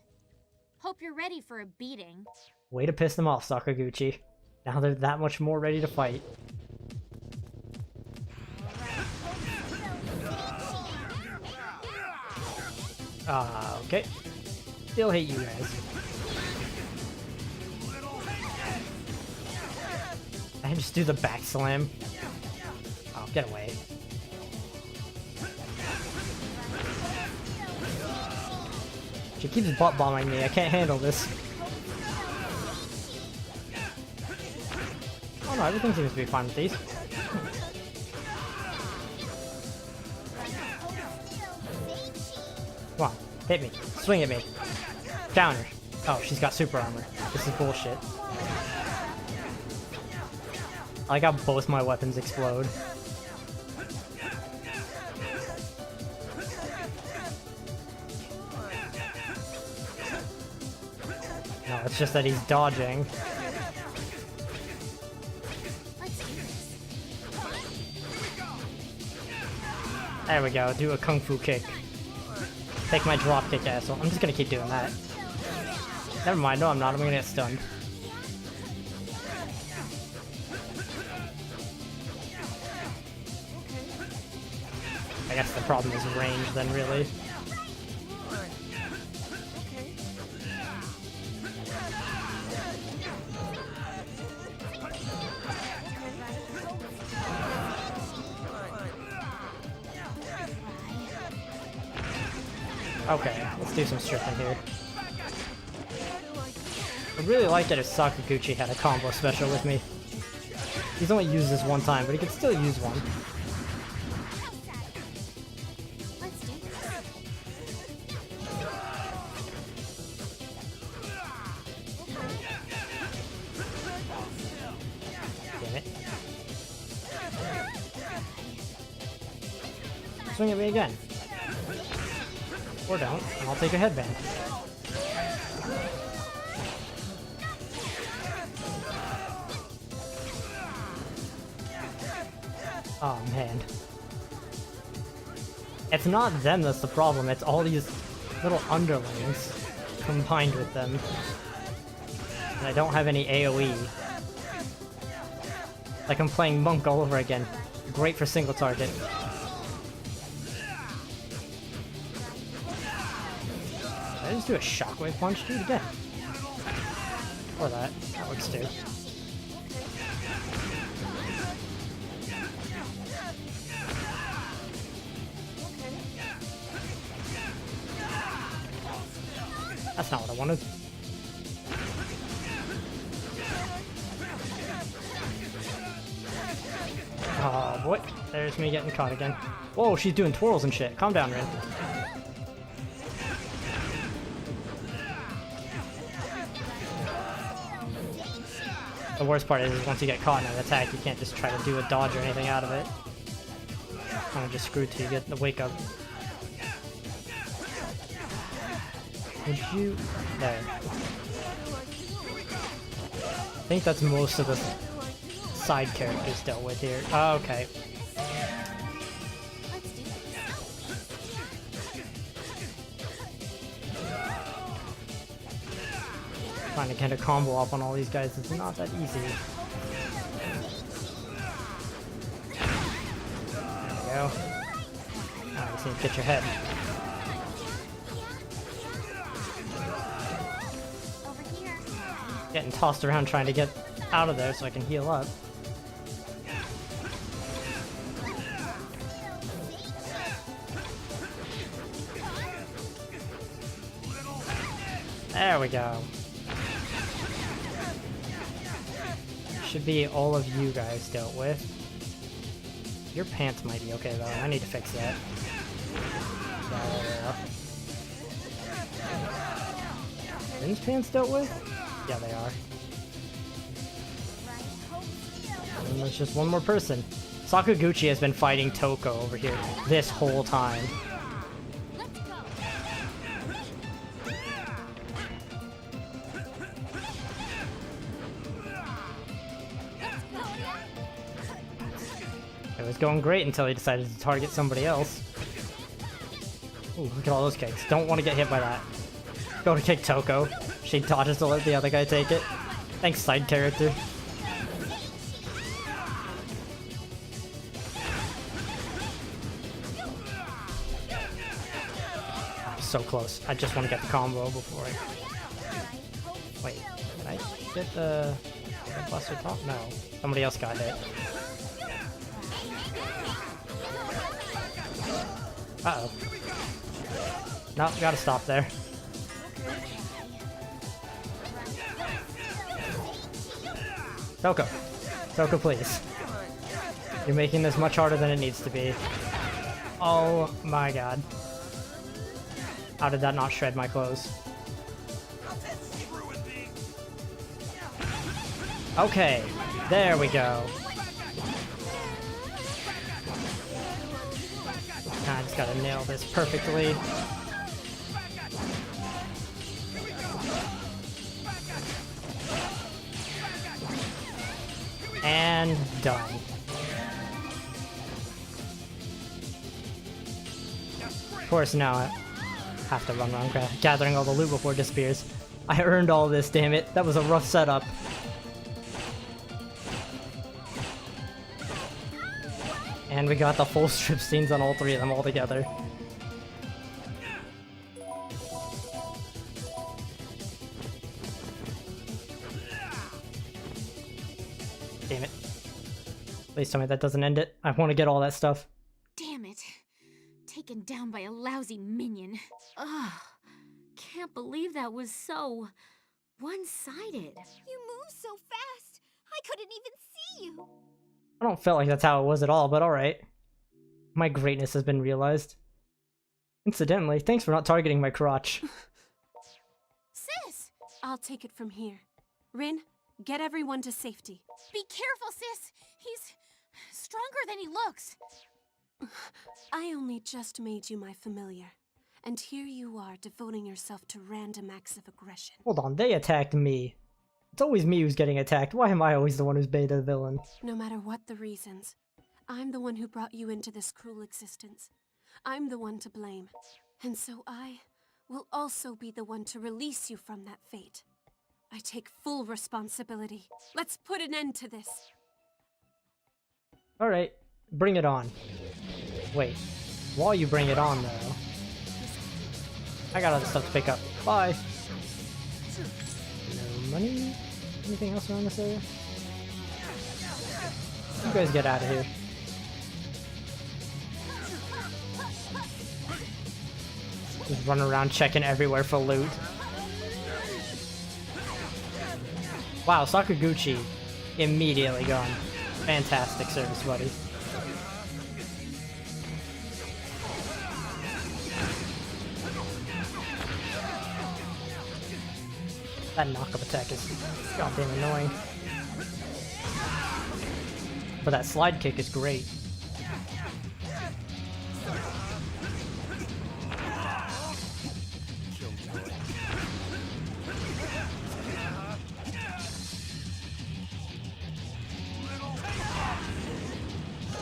Speaker 3: Hope you're ready for a beating.
Speaker 1: Way to piss them off, Sakaguchi. Now they're that much more ready to fight. Okay. Still hate you guys. I just do the back slam. Oh, get away. She keeps butt bombing me. I can't handle this. Oh no, everything seems to be fine with these. Come on, hit me. Swing at me. Counter. Oh, she's got super armor. This is bullshit. I like how both my weapons explode. No, it's just that he's dodging. There we go, do a kung fu kick. Take my drop kick, asshole. I'm just gonna keep doing that. Never mind, no I'm not, I'm gonna get stunned. I guess the problem is range then, really. Okay, let's do some stripping here. I really like that if Sakaguchi had a combo special with me. He's only used this one time, but he could still use one. Damn it. Swing at me again. Or don't, and I'll take a headband. Oh man. It's not them that's the problem, it's all these little underlings combined with them. And I don't have any AoE. Like I'm playing Monk all over again. Great for single target. Did I just do a shockwave punch? Do it again. Or that. That works too. That's not what I wanted. Oh boy, there's me getting caught again. Whoa, she's doing twirls and shit. Calm down, Rin. The worst part is once you get caught in an attack, you can't just try to do a dodge or anything out of it. Kind of just screwed till you get the wake up. Would you... There. I think that's most of the side characters dealt with here. Oh, okay. Trying to get a combo up on all these guys is not that easy. There we go. Now just need to get your head. Getting tossed around trying to get out of there so I can heal up. There we go. Should be all of you guys dealt with. Your pants might be okay though. I need to fix that. Rin's pants dealt with? Yeah, they are. And there's just one more person. Sakaguchi has been fighting Toko over here this whole time. It was going great until he decided to target somebody else. Ooh, look at all those kicks. Don't want to get hit by that. Go to kick Toko. She dodges to let the other guy take it. Thanks, side character. So close. I just want to get the combo before I... Wait, did I get the buster top? No. Somebody else got hit. Uh-oh. Nope, gotta stop there. Toko. Toko, please. You're making this much harder than it needs to be. Oh my god. How did that not shred my clothes? Okay, there we go. I just gotta nail this perfectly. And done. Of course, now I have to run around gathering all the loot before it disappears. I earned all this, damn it. That was a rough setup. And we got the full strip scenes on all three of them all together. Damn it. Please tell me that doesn't end it. I want to get all that stuff.
Speaker 3: Damn it. Taken down by a lousy minion. Ugh. Can't believe that was so one-sided.
Speaker 4: You move so fast. I couldn't even see you.
Speaker 1: I don't feel like that's how it was at all, but alright. My greatness has been realized. Incidentally, thanks for not targeting my crotch.
Speaker 10: Sis! I'll take it from here. Rin, get everyone to safety.
Speaker 3: Be careful, sis! He's stronger than he looks.
Speaker 10: I only just made you my familiar. And here you are devoting yourself to random acts of aggression.
Speaker 1: Hold on, they attacked me. It's always me who's getting attacked. Why am I always the one who's been the villain?
Speaker 10: No matter what the reasons, I'm the one who brought you into this cruel existence. I'm the one to blame. And so I will also be the one to release you from that fate. I take full responsibility. Let's put an end to this.
Speaker 1: Alright, bring it on. Wait, while you bring it on though, I got other stuff to pick up. Bye! No money? Anything else around this area? You guys get out of here. Just run around checking everywhere for loot. Wow, Sakaguchi immediately gone. Fantastic service, buddy. That knock-up attack is goddamn annoying. But that slide kick is great.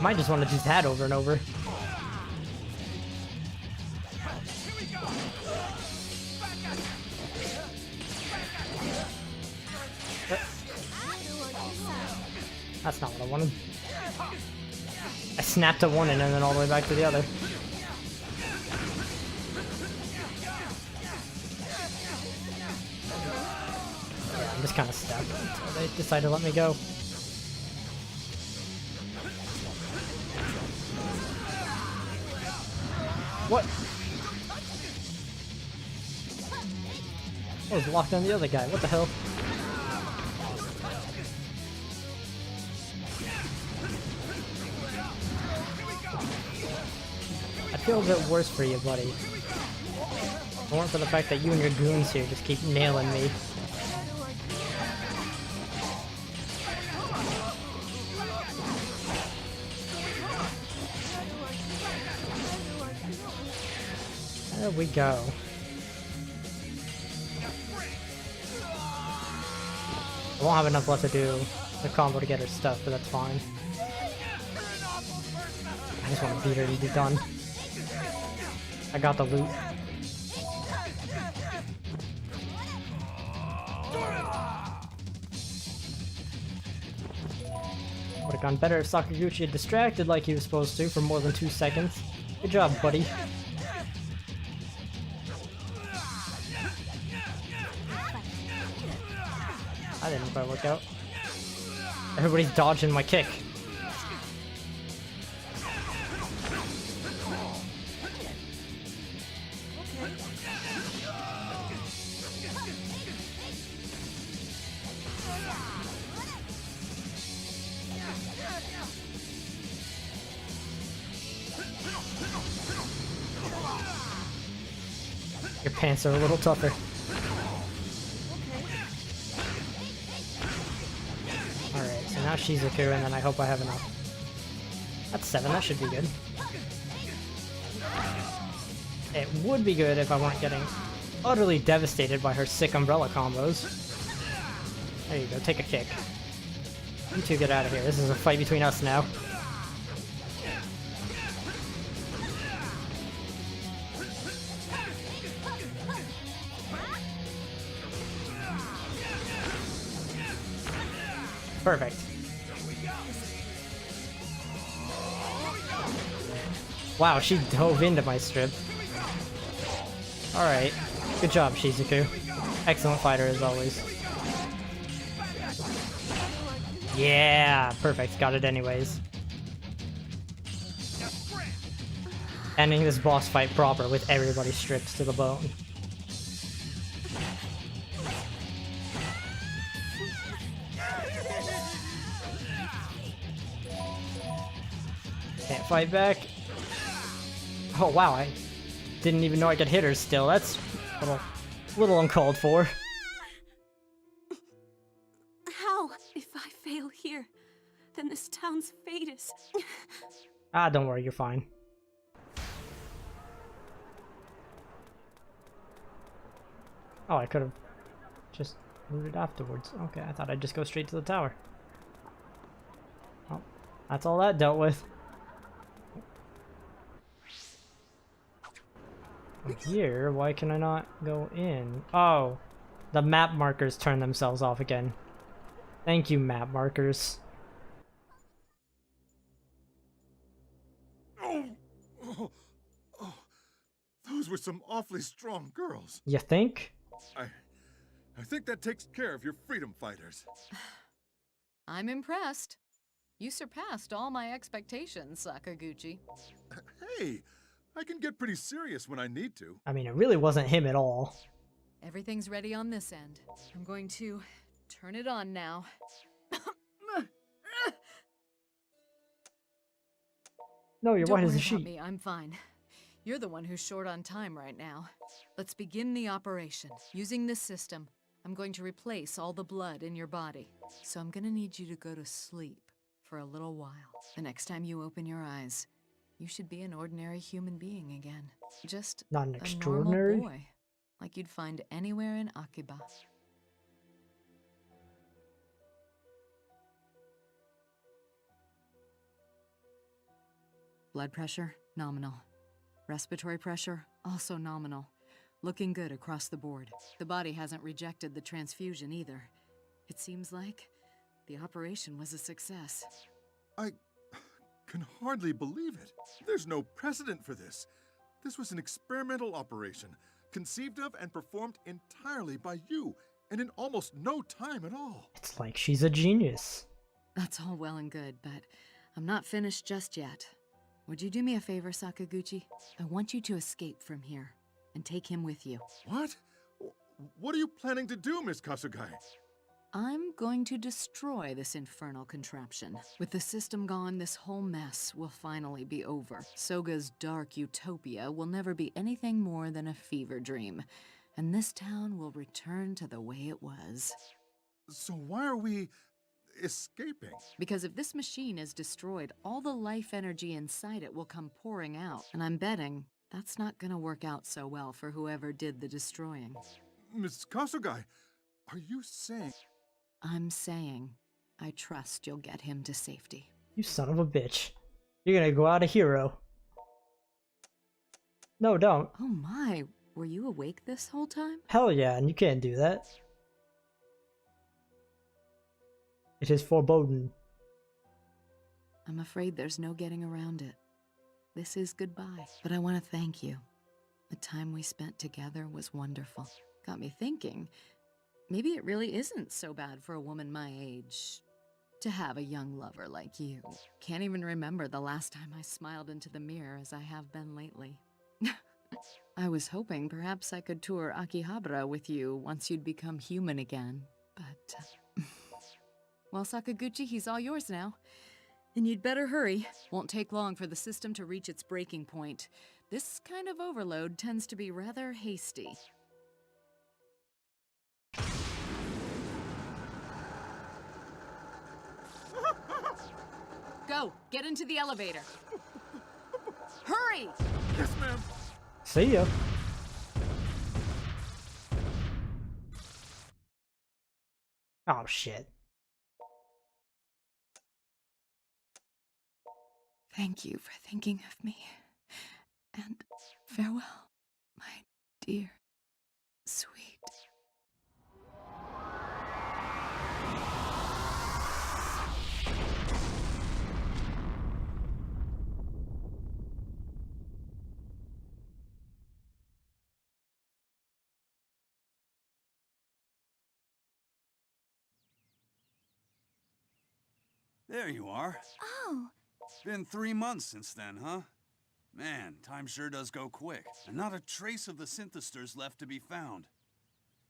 Speaker 1: Might just want to do that over and over. That's not what I wanted. I snapped to one and then all the way back to the other. Yeah, I'm just kind of stuck. So they decided to let me go. What? I was locked on the other guy. What the hell? I feel a bit worse for you, buddy. If it weren't for the fact that you and your goons here just keep nailing me. There we go. I won't have enough left to do the combo to get her stuff, but that's fine. I just want to beat her and be done. I got the loot. Would have gone better if Sakaguchi had distracted like he was supposed to for more than 2 seconds. Good job, buddy. That didn't quite work out. Everybody's dodging my kick. Your pants are a little tougher. Alright, so now Shizuku, and then I hope I have enough. That's 7, that should be good. It would be good if I weren't getting utterly devastated by her sick umbrella combos. There you go, take a kick. You two get out of here, this is a fight between us now. Perfect. Wow, she dove into my strip. Alright. Good job, Shizuku. Excellent fighter as always. Yeah! Perfect, got it anyways. Ending this boss fight proper with everybody stripped to the bone. Can't fight back. Oh wow, I didn't even know I could hit her still. That's a little uncalled for.
Speaker 10: How? If I fail here, then this town's fate is...
Speaker 1: Ah, don't worry, you're fine. Oh, I could have just looted afterwards. Okay, I thought I'd just go straight to the tower. Oh, that's all that dealt with. Here, why can I not go in? Oh, the map markers turn themselves off again. Thank you, map markers.
Speaker 11: Oh, those were some awfully strong girls.
Speaker 1: You think?
Speaker 11: I think that takes care of your freedom fighters.
Speaker 2: I'm impressed. You surpassed all my expectations, Sakaguchi.
Speaker 11: Hey, I can get pretty serious when I need to.
Speaker 1: I mean, it really wasn't him at all.
Speaker 2: Everything's ready on this end. I'm going to turn it on now.
Speaker 1: No, you're
Speaker 2: Don't
Speaker 1: white as
Speaker 2: worry
Speaker 1: a sheet.
Speaker 2: about me, I'm fine. You're the one who's short on time right now. Let's begin the operation. Using this system, I'm going to replace all the blood in your body. So I'm gonna need you to go to sleep for a little while. The next time you open your eyes, you should be an ordinary human being again. Just
Speaker 1: Not an
Speaker 2: a
Speaker 1: extraordinary?
Speaker 2: normal boy, like you'd find anywhere in Akiba. Blood pressure, nominal. Respiratory pressure, also nominal. Looking good across the board. The body hasn't rejected the transfusion either. It seems like The operation was a success.
Speaker 11: I can hardly believe it. There's no precedent for this. This was an experimental operation, conceived of and performed entirely by you, and in almost no time at all.
Speaker 1: It's like she's a genius.
Speaker 2: That's all well and good, but I'm not finished just yet. Would you do me a favor, Sakaguchi? I want you to escape from here and take him with you.
Speaker 11: What? What are you planning to do, Miss Kasugai?
Speaker 2: I'm going to destroy this infernal contraption. With the system gone, this whole mess will finally be over. Soga's dark utopia will never be anything more than a fever dream, and this town will return to the way it was.
Speaker 11: So why are we escaping?
Speaker 2: Because if this machine is destroyed, all the life energy inside it will come pouring out, and I'm betting that's not gonna work out so well for whoever did the destroying.
Speaker 11: Miss Kasugai, are you saying...
Speaker 2: I'm saying I trust you'll get him to safety.
Speaker 1: You son of a bitch. You're gonna go out a hero. No, don't.
Speaker 2: Oh my, were you awake this whole time?
Speaker 1: Hell yeah, and you can't do that. It is foreboding.
Speaker 2: I'm afraid there's no getting around it. This is goodbye, but I want to thank you. The time we spent together was wonderful. Got me thinking, maybe it really isn't so bad for a woman my age to have a young lover like you. Can't even remember the last time I smiled into the mirror as I have been lately. I was hoping perhaps I could tour Akihabara with you once you'd become human again, but... Well, Sakaguchi, he's all yours now. And you'd better hurry. Won't take long for the system to reach its breaking point. This kind of overload tends to be rather hasty. Go! Get into the elevator! Hurry!
Speaker 11: Yes, ma'am.
Speaker 1: See ya. Oh shit.
Speaker 2: Thank you for thinking of me. And farewell, my dear, sweet.
Speaker 6: There you are.
Speaker 4: Oh,
Speaker 6: Been 3 months since then, huh? Man, time sure does go quick. And not a trace of the synthesters left to be found.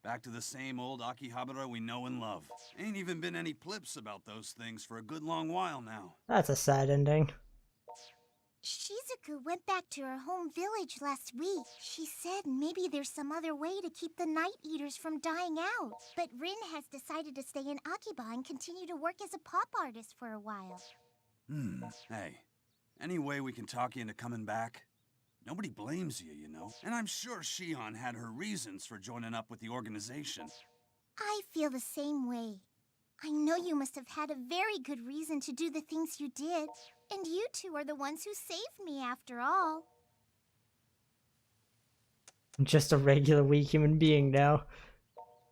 Speaker 6: Back to the same old Akihabara we know and love. Ain't even been any plips about those things for a good long while now.
Speaker 1: That's a sad ending.
Speaker 4: Shizuku went back to her home village last week. She said maybe there's some other way to keep the Night Eaters from dying out. But Rin has decided to stay in Akiba and continue to work as a pop artist for a while.
Speaker 6: Hey, any way we can talk you into coming back? Nobody blames you, you know. And I'm sure Shion had her reasons for joining up with the organization.
Speaker 4: I feel the same way. I know you must have had a very good reason to do the things you did. And you two are the ones who saved me after all.
Speaker 1: I'm just a regular weak human being now.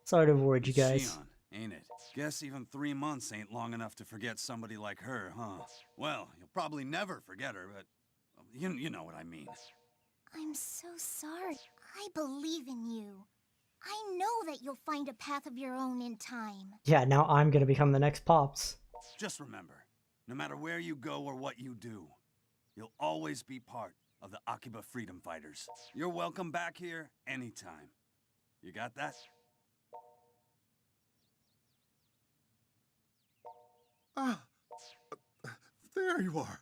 Speaker 1: Sorry to avoid you guys.
Speaker 6: Shion, ain't it? Guess even 3 months ain't long enough to forget somebody like her, huh? Well, you'll probably never forget her, but you know what I mean.
Speaker 4: I'm so sorry. I believe in you. I know that you'll find a path of your own in time.
Speaker 1: Yeah, now I'm gonna become the next Pops.
Speaker 6: Just remember, no matter where you go or what you do, you'll always be part of the Akiba Freedom Fighters. You're welcome back here anytime. You got that?
Speaker 11: Ah, there you are.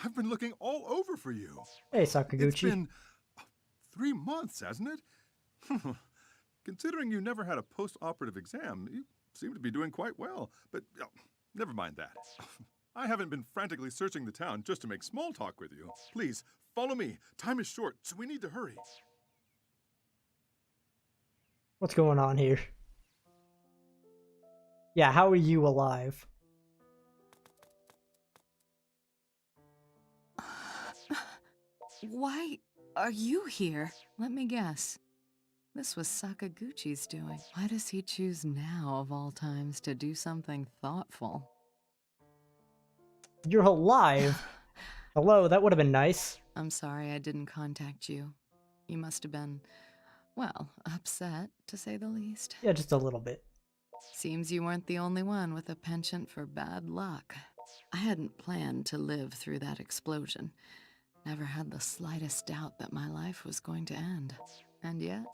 Speaker 11: I've been looking all over for you.
Speaker 1: Hey, Sakaguchi.
Speaker 11: It's been 3 months, hasn't it? Considering you never had a post-operative exam, you seem to be doing quite well. But never mind that. I haven't been frantically searching the town just to make small talk with you. Please, follow me. Time is short, so we need to hurry.
Speaker 1: What's going on here? Yeah, how are you alive?
Speaker 2: Why are you here? Let me guess. This was Sakaguchi's doing. Why does he choose now, of all times, to do something thoughtful?
Speaker 1: You're alive? Hello, that would have been nice.
Speaker 2: I'm sorry I didn't contact you. You must have been, well, upset, to say the least.
Speaker 1: Yeah, just a little bit.
Speaker 2: Seems you weren't the only one with a penchant for bad luck. I hadn't planned to live through that explosion. Never had the slightest doubt that my life was going to end. And yet,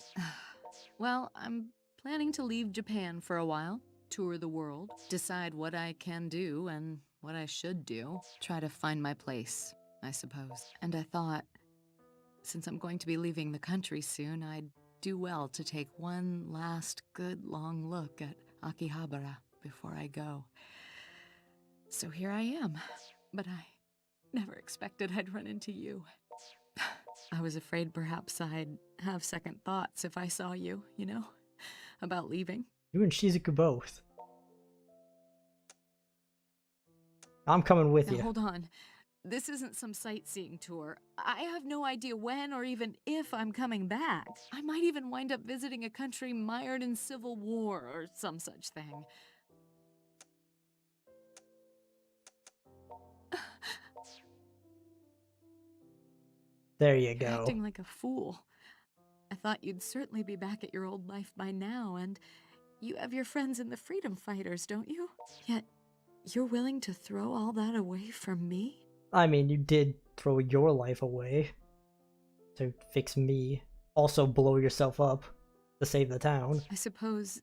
Speaker 2: well, I'm planning to leave Japan for a while, tour the world, decide what I can do and what I should do, try to find my place, I suppose. And I thought, since I'm going to be leaving the country soon, I'd do well to take one last good long look at Akihabara before I go. So here I am, but I never expected I'd run into you. I was afraid perhaps I'd have second thoughts if I saw you, you know, about leaving.
Speaker 1: You and Shizuku both. I'm coming with
Speaker 2: Now,
Speaker 1: you.
Speaker 2: hold on. This isn't some sightseeing tour. I have no idea when or even if I'm coming back. I might even wind up visiting a country mired in civil war or some such thing.
Speaker 1: There you
Speaker 2: You're
Speaker 1: go.
Speaker 2: acting like a fool. I thought you'd certainly be back at your old life by now, and you have your friends in the Freedom Fighters, don't you? Yet, you're willing to throw all that away for me?
Speaker 1: I mean, you did throw your life away to fix me. Also blow yourself up to save the town.
Speaker 2: I suppose,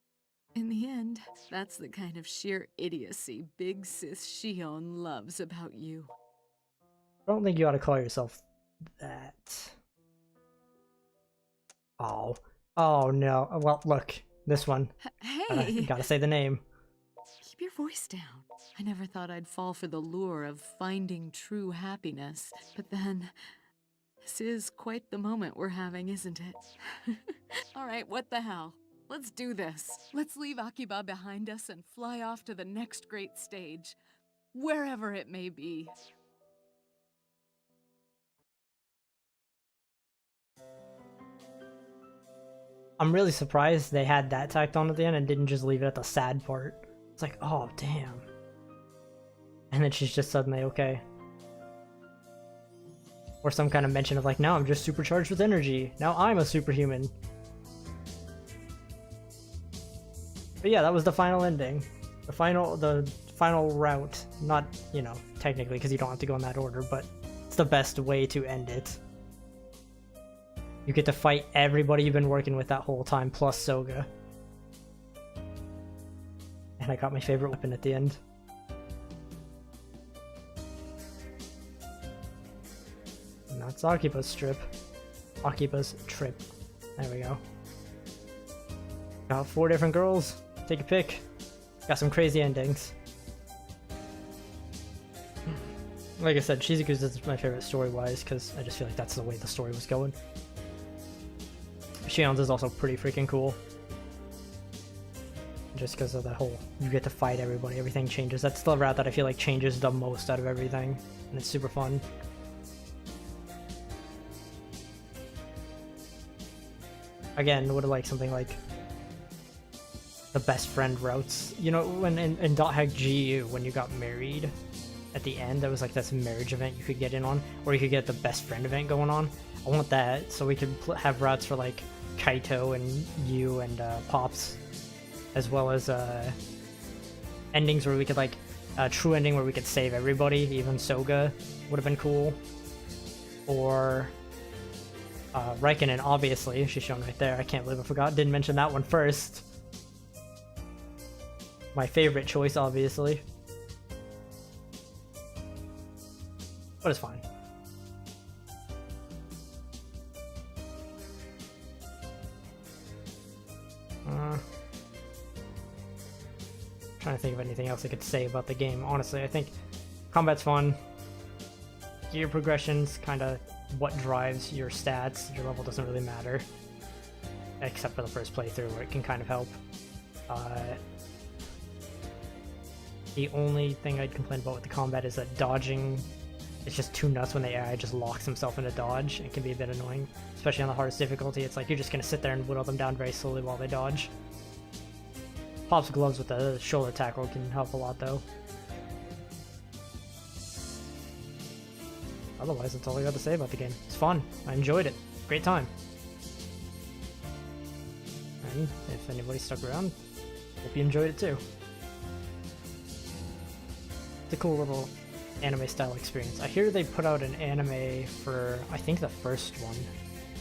Speaker 2: in the end, that's the kind of sheer idiocy Big Sis Shion loves about you.
Speaker 1: I don't think you ought to call yourself that. Oh. Oh no. Well, look. This one.
Speaker 2: Hey!
Speaker 1: Gotta say the name.
Speaker 2: Keep your voice down. I never thought I'd fall for the lure of finding true happiness, but then, this is quite the moment we're having, isn't it? Alright, what the hell? Let's do this. Let's leave Akiba behind us and fly off to the next great stage, wherever it may be.
Speaker 1: I'm really surprised they had that tacked on at the end and didn't just leave it at the sad part. It's like, oh, damn. And then she's just suddenly okay. Or some kind of mention of like, now I'm just supercharged with energy. Now I'm a superhuman. But yeah, that was the final ending. The final route. Not, you know, technically, because you don't have to go in that order, but it's the best way to end it. You get to fight everybody you've been working with that whole time, plus Soga. And I got my favorite weapon at the end. And that's Akiba's trip. Akiba's trip. There we go. Got 4 different girls. Take a pick. Got some crazy endings. Like I said, Shizuku's is my favorite story-wise, because I just feel like that's the way the story was going. Shion's is also pretty freaking cool. Just because of that whole, you get to fight everybody, everything changes. That's the route that I feel like changes the most out of everything, and it's super fun. Again, would have liked something like the best friend routes. You know, when in Dot Hack GU, when you got married at the end, that was like this marriage event you could get in on, or you could get the best friend event going on. I want that, so we could have routes for like Kaito and you and Pops, as well as endings where we could like a true ending where we could save everybody, even Soga would have been cool, or Raikkonen, obviously, she's shown right there. I can't believe I didn't mention that one first. My favorite choice, obviously, but it's fine. Trying to think of anything else I could say about the game. Honestly, I think combat's fun. Gear progression's kind of what drives your stats. Your level doesn't really matter, except for the first playthrough where it can kind of help. The only thing I'd complain about with the combat is that dodging it's just too nuts when the AI just locks himself into dodge. It can be a bit annoying, especially on the hardest difficulty. It's like you're just gonna sit there and whittle them down very slowly while they dodge. Pops gloves with the shoulder tackle can help a lot though. Otherwise, that's all I got to say about the game. It's fun. I enjoyed it. Great time. And if anybody stuck around, hope you enjoyed it too. It's a cool little anime style experience. I hear they put out an anime for, I think, the first one,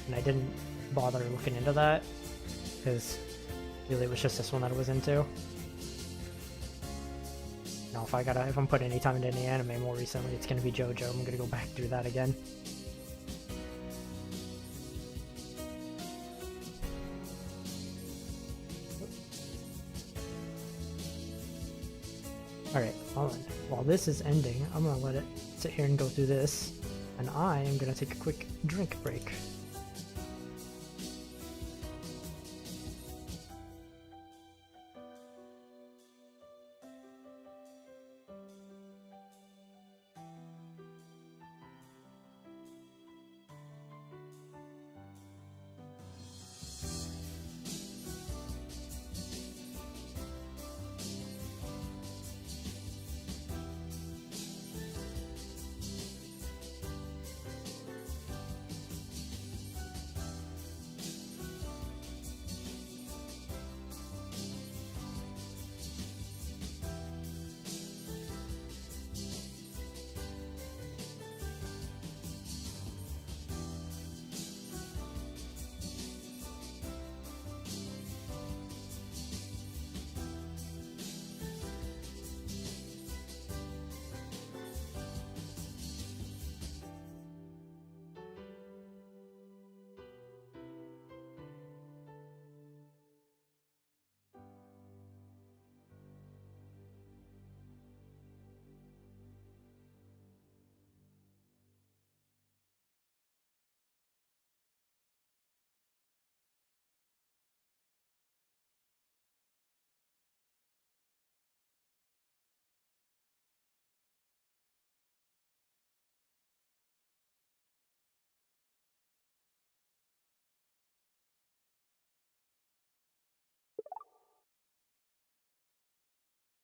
Speaker 1: and I didn't bother looking into that because really it was just this one that I was into. Now if I'm putting any time into any anime more recently, it's gonna be JoJo. I'm gonna go back through that again. Alright, while this is ending, I'm gonna let it sit here and go through this, and I am gonna take a quick drink break.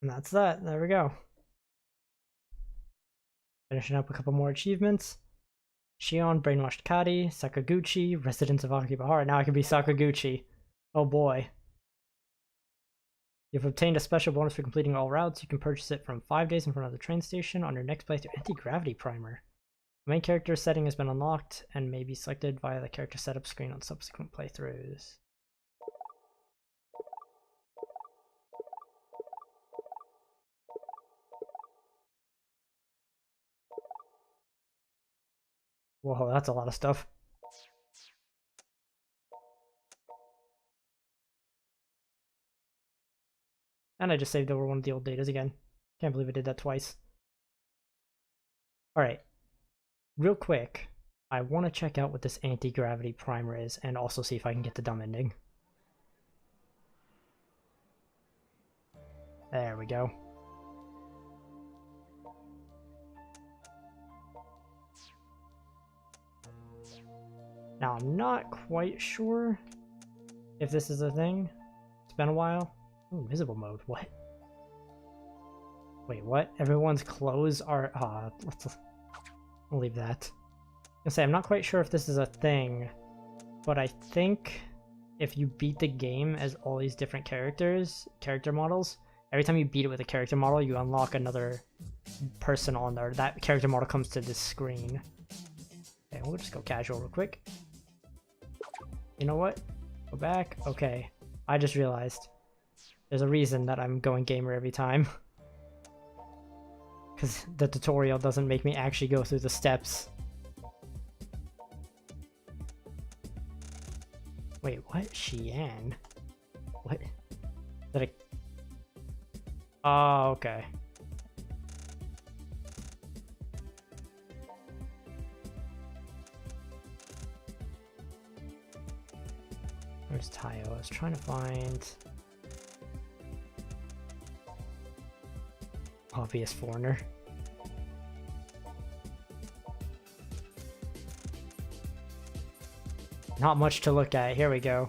Speaker 1: And that's that. There we go. Finishing up a couple more achievements. Shion, Brainwashed Kadi, Sakaguchi, Residents of Akiba. Alright, now I can be Sakaguchi. Oh boy. You've obtained a special bonus for completing all routes. You can purchase it from 5 days in front of the train station on your next playthrough. Anti-gravity primer. The main character setting has been unlocked and may be selected via the character setup screen on subsequent playthroughs. Whoa, that's a lot of stuff. And I just saved over one of the old datas again. Can't believe I did that twice. Alright. Real quick, I want to check out what this anti-gravity primer is and also see if I can get the dumb ending. There we go. Now, I'm not quite sure if this is a thing. It's been a while. Ooh, invisible mode. What? Wait, what? Everyone's clothes are... I'll leave that. I say, I'm not quite sure if this is a thing, but I think if you beat the game as all these different character models, every time you beat it with a character model, you unlock another person on there. That character model comes to this screen. Okay, we'll just go casual real quick. You know what? Go back. Okay, I just realized there's a reason that I'm going gamer every time. Because the tutorial doesn't make me actually go through the steps. Wait, what? Xian? What? Did I... Oh, okay. Where's Tayo? I was trying to find... Obvious foreigner. Not much to look at. Here we go.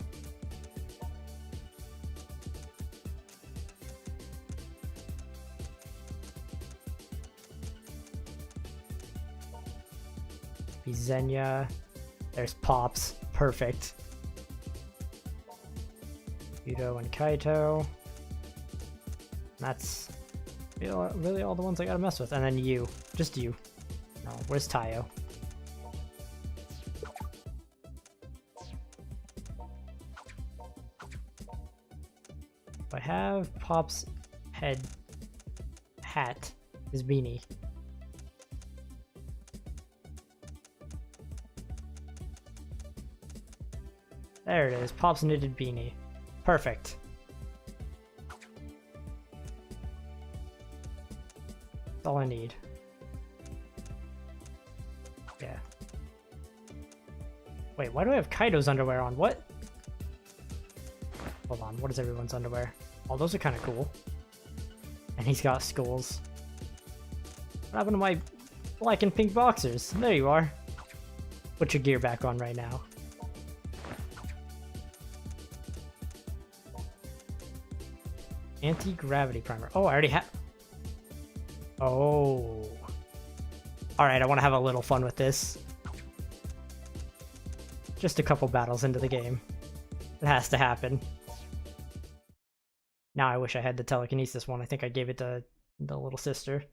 Speaker 1: Xenia. There's Pops. Perfect. Yudo and Kaito. That's really all the ones I gotta mess with. And then you. Just you. No, where's Tayo? I have Pop's hat, his beanie. There it is, Pop's knitted beanie. Perfect. That's all I need. Yeah. Wait, why do I have Kaito's underwear on? What? Hold on, what is everyone's underwear? Oh, those are kind of cool. And he's got skulls. What happened to my black and pink boxers? There you are. Put your gear back on right now. Anti-gravity primer. Oh, I already have... Oh. Alright, I want to have a little fun with this. Just a couple battles into the game. It has to happen. Now I wish I had the telekinesis one. I think I gave it to the little sister.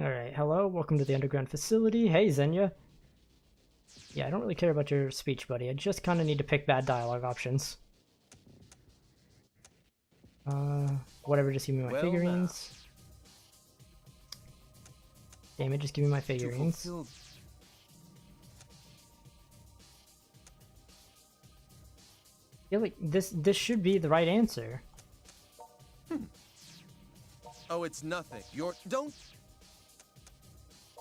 Speaker 1: Alright, hello, welcome to the underground facility. Hey, Xenia. Yeah, I don't really care about your speech, buddy. I just kind of need to pick bad dialogue options. Whatever, just give me my figurines. Damn it, just give me my figurines. I feel like this should be the right answer.
Speaker 12: Oh, it's nothing. Don't...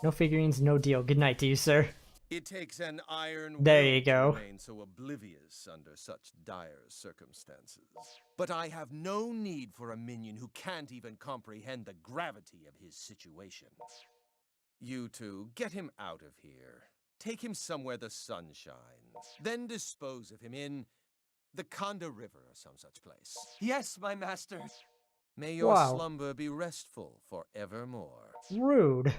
Speaker 1: No figurines, no deal. Good night to you, sir.
Speaker 12: It takes an iron
Speaker 1: there
Speaker 12: will
Speaker 1: you go.
Speaker 12: to remain so oblivious under such dire circumstances. But I have no need for a minion who can't even comprehend the gravity of his situation. You two, get him out of here. Take him somewhere the sun shines. Then dispose of him in the Conda River or some such place.
Speaker 9: Yes, my master.
Speaker 12: May your slumber be restful forevermore.
Speaker 1: Rude.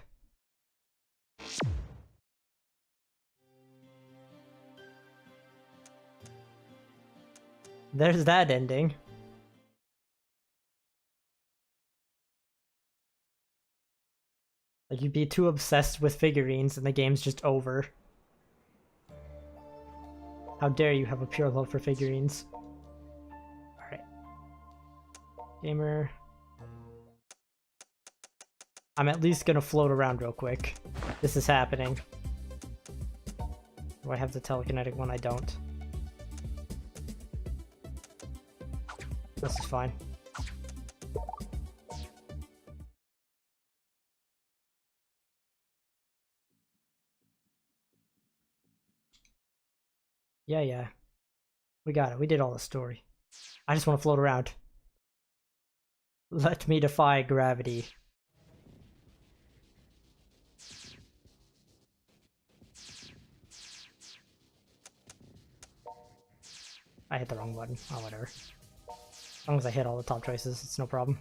Speaker 1: There's that ending. Like, you'd be too obsessed with figurines and the game's just over. How dare you have a pure love for figurines. Alright. Gamer. I'm at least gonna float around real quick. This is happening. Do I have the telekinetic one? I don't. This is fine. Yeah. We got it. We did all the story. I just want to float around. Let me defy gravity. I hit the wrong button. Oh, whatever. As long as I hit all the top choices, it's no problem.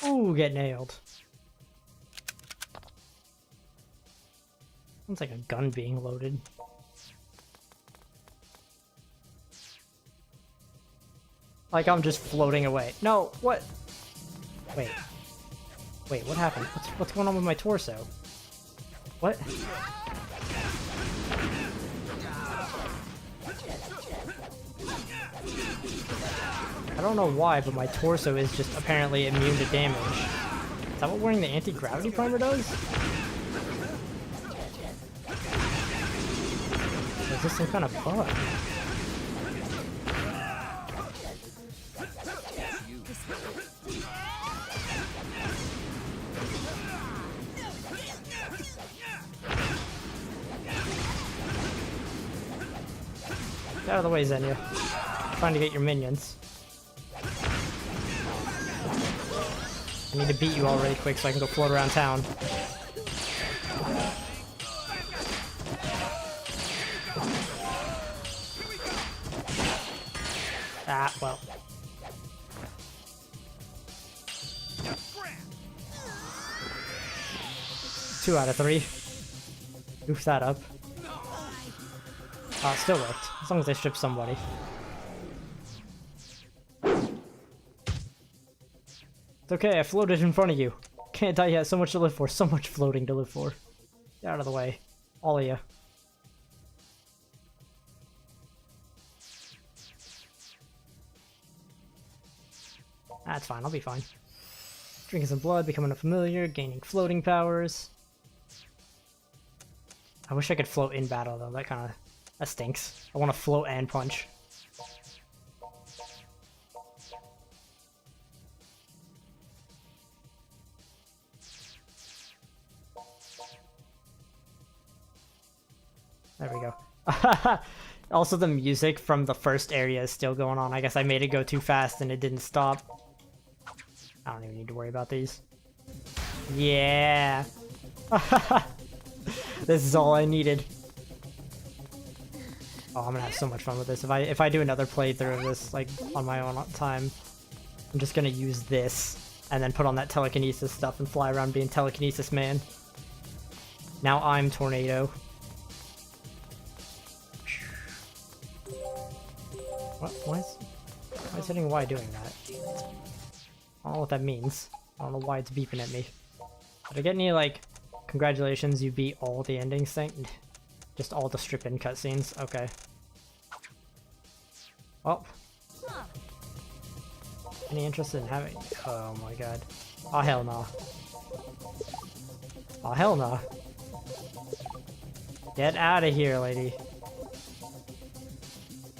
Speaker 1: Ooh, get nailed. Sounds like a gun being loaded. Like I'm just floating away. No, what? Wait, what happened? What's going on with my torso? What? I don't know why, but my torso is just apparently immune to damage. Is that what wearing the anti-gravity primer does? Or is this some kind of bug? Get out of the way, Xenia. Trying to get your minions. I need to beat you all really quick so I can go float around town. Ah, well. Two out of 3. Goof that up. Oh, it still worked. As long as I strip somebody. It's okay, I floated in front of you. Can't die yet, so much to live for. So much floating to live for. Get out of the way. All of you. That's fine, I'll be fine. Drinking some blood, becoming a familiar, gaining floating powers. I wish I could float in battle though, that stinks. I want to float and punch. There we go. Also, the music from the first area is still going on. I guess I made it go too fast and it didn't stop. I don't even need to worry about these. Yeah! This is all I needed. Oh, I'm gonna have so much fun with this. If I do another playthrough of this, like, on my own time, I'm just gonna use this, and then put on that telekinesis stuff and fly around being telekinesis man. Now I'm Tornado. What? Why is hitting Y doing that? I don't know what that means. I don't know why it's beeping at me. Did I get any, like, congratulations, you beat all the endings thing? Just all the strip-in cutscenes? Okay. Well. Any interest in having... Oh my god. Oh hell no. Oh hell no. Get out of here, lady.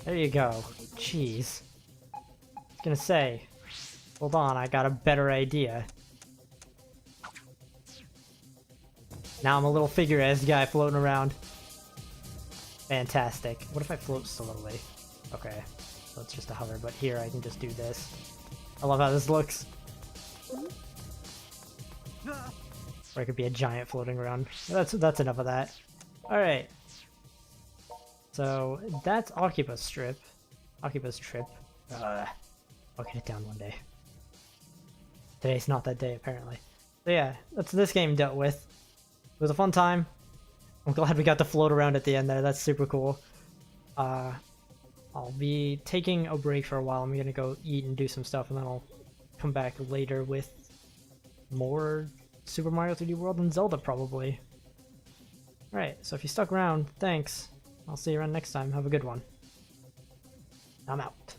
Speaker 1: There you go. Jeez. I was gonna say... Hold on, I got a better idea. Now I'm a little figure-ass guy floating around. Fantastic. What if I float slowly? Okay, so it's just a hover, but here I can just do this. I love how this looks. Or I could be a giant floating around. That's enough of that. Alright. So, that's Akiba's strip. Akiba's trip. I'll get it down one day. Today's not that day, apparently. So yeah, that's this game dealt with. It was a fun time. I'm glad we got to float around at the end there. That's super cool. I'll be taking a break for a while. I'm gonna go eat and do some stuff, and then I'll come back later with more Super Mario 3D World and Zelda, probably. Alright, so if you stuck around, thanks. I'll see you around next time. Have a good one. I'm out.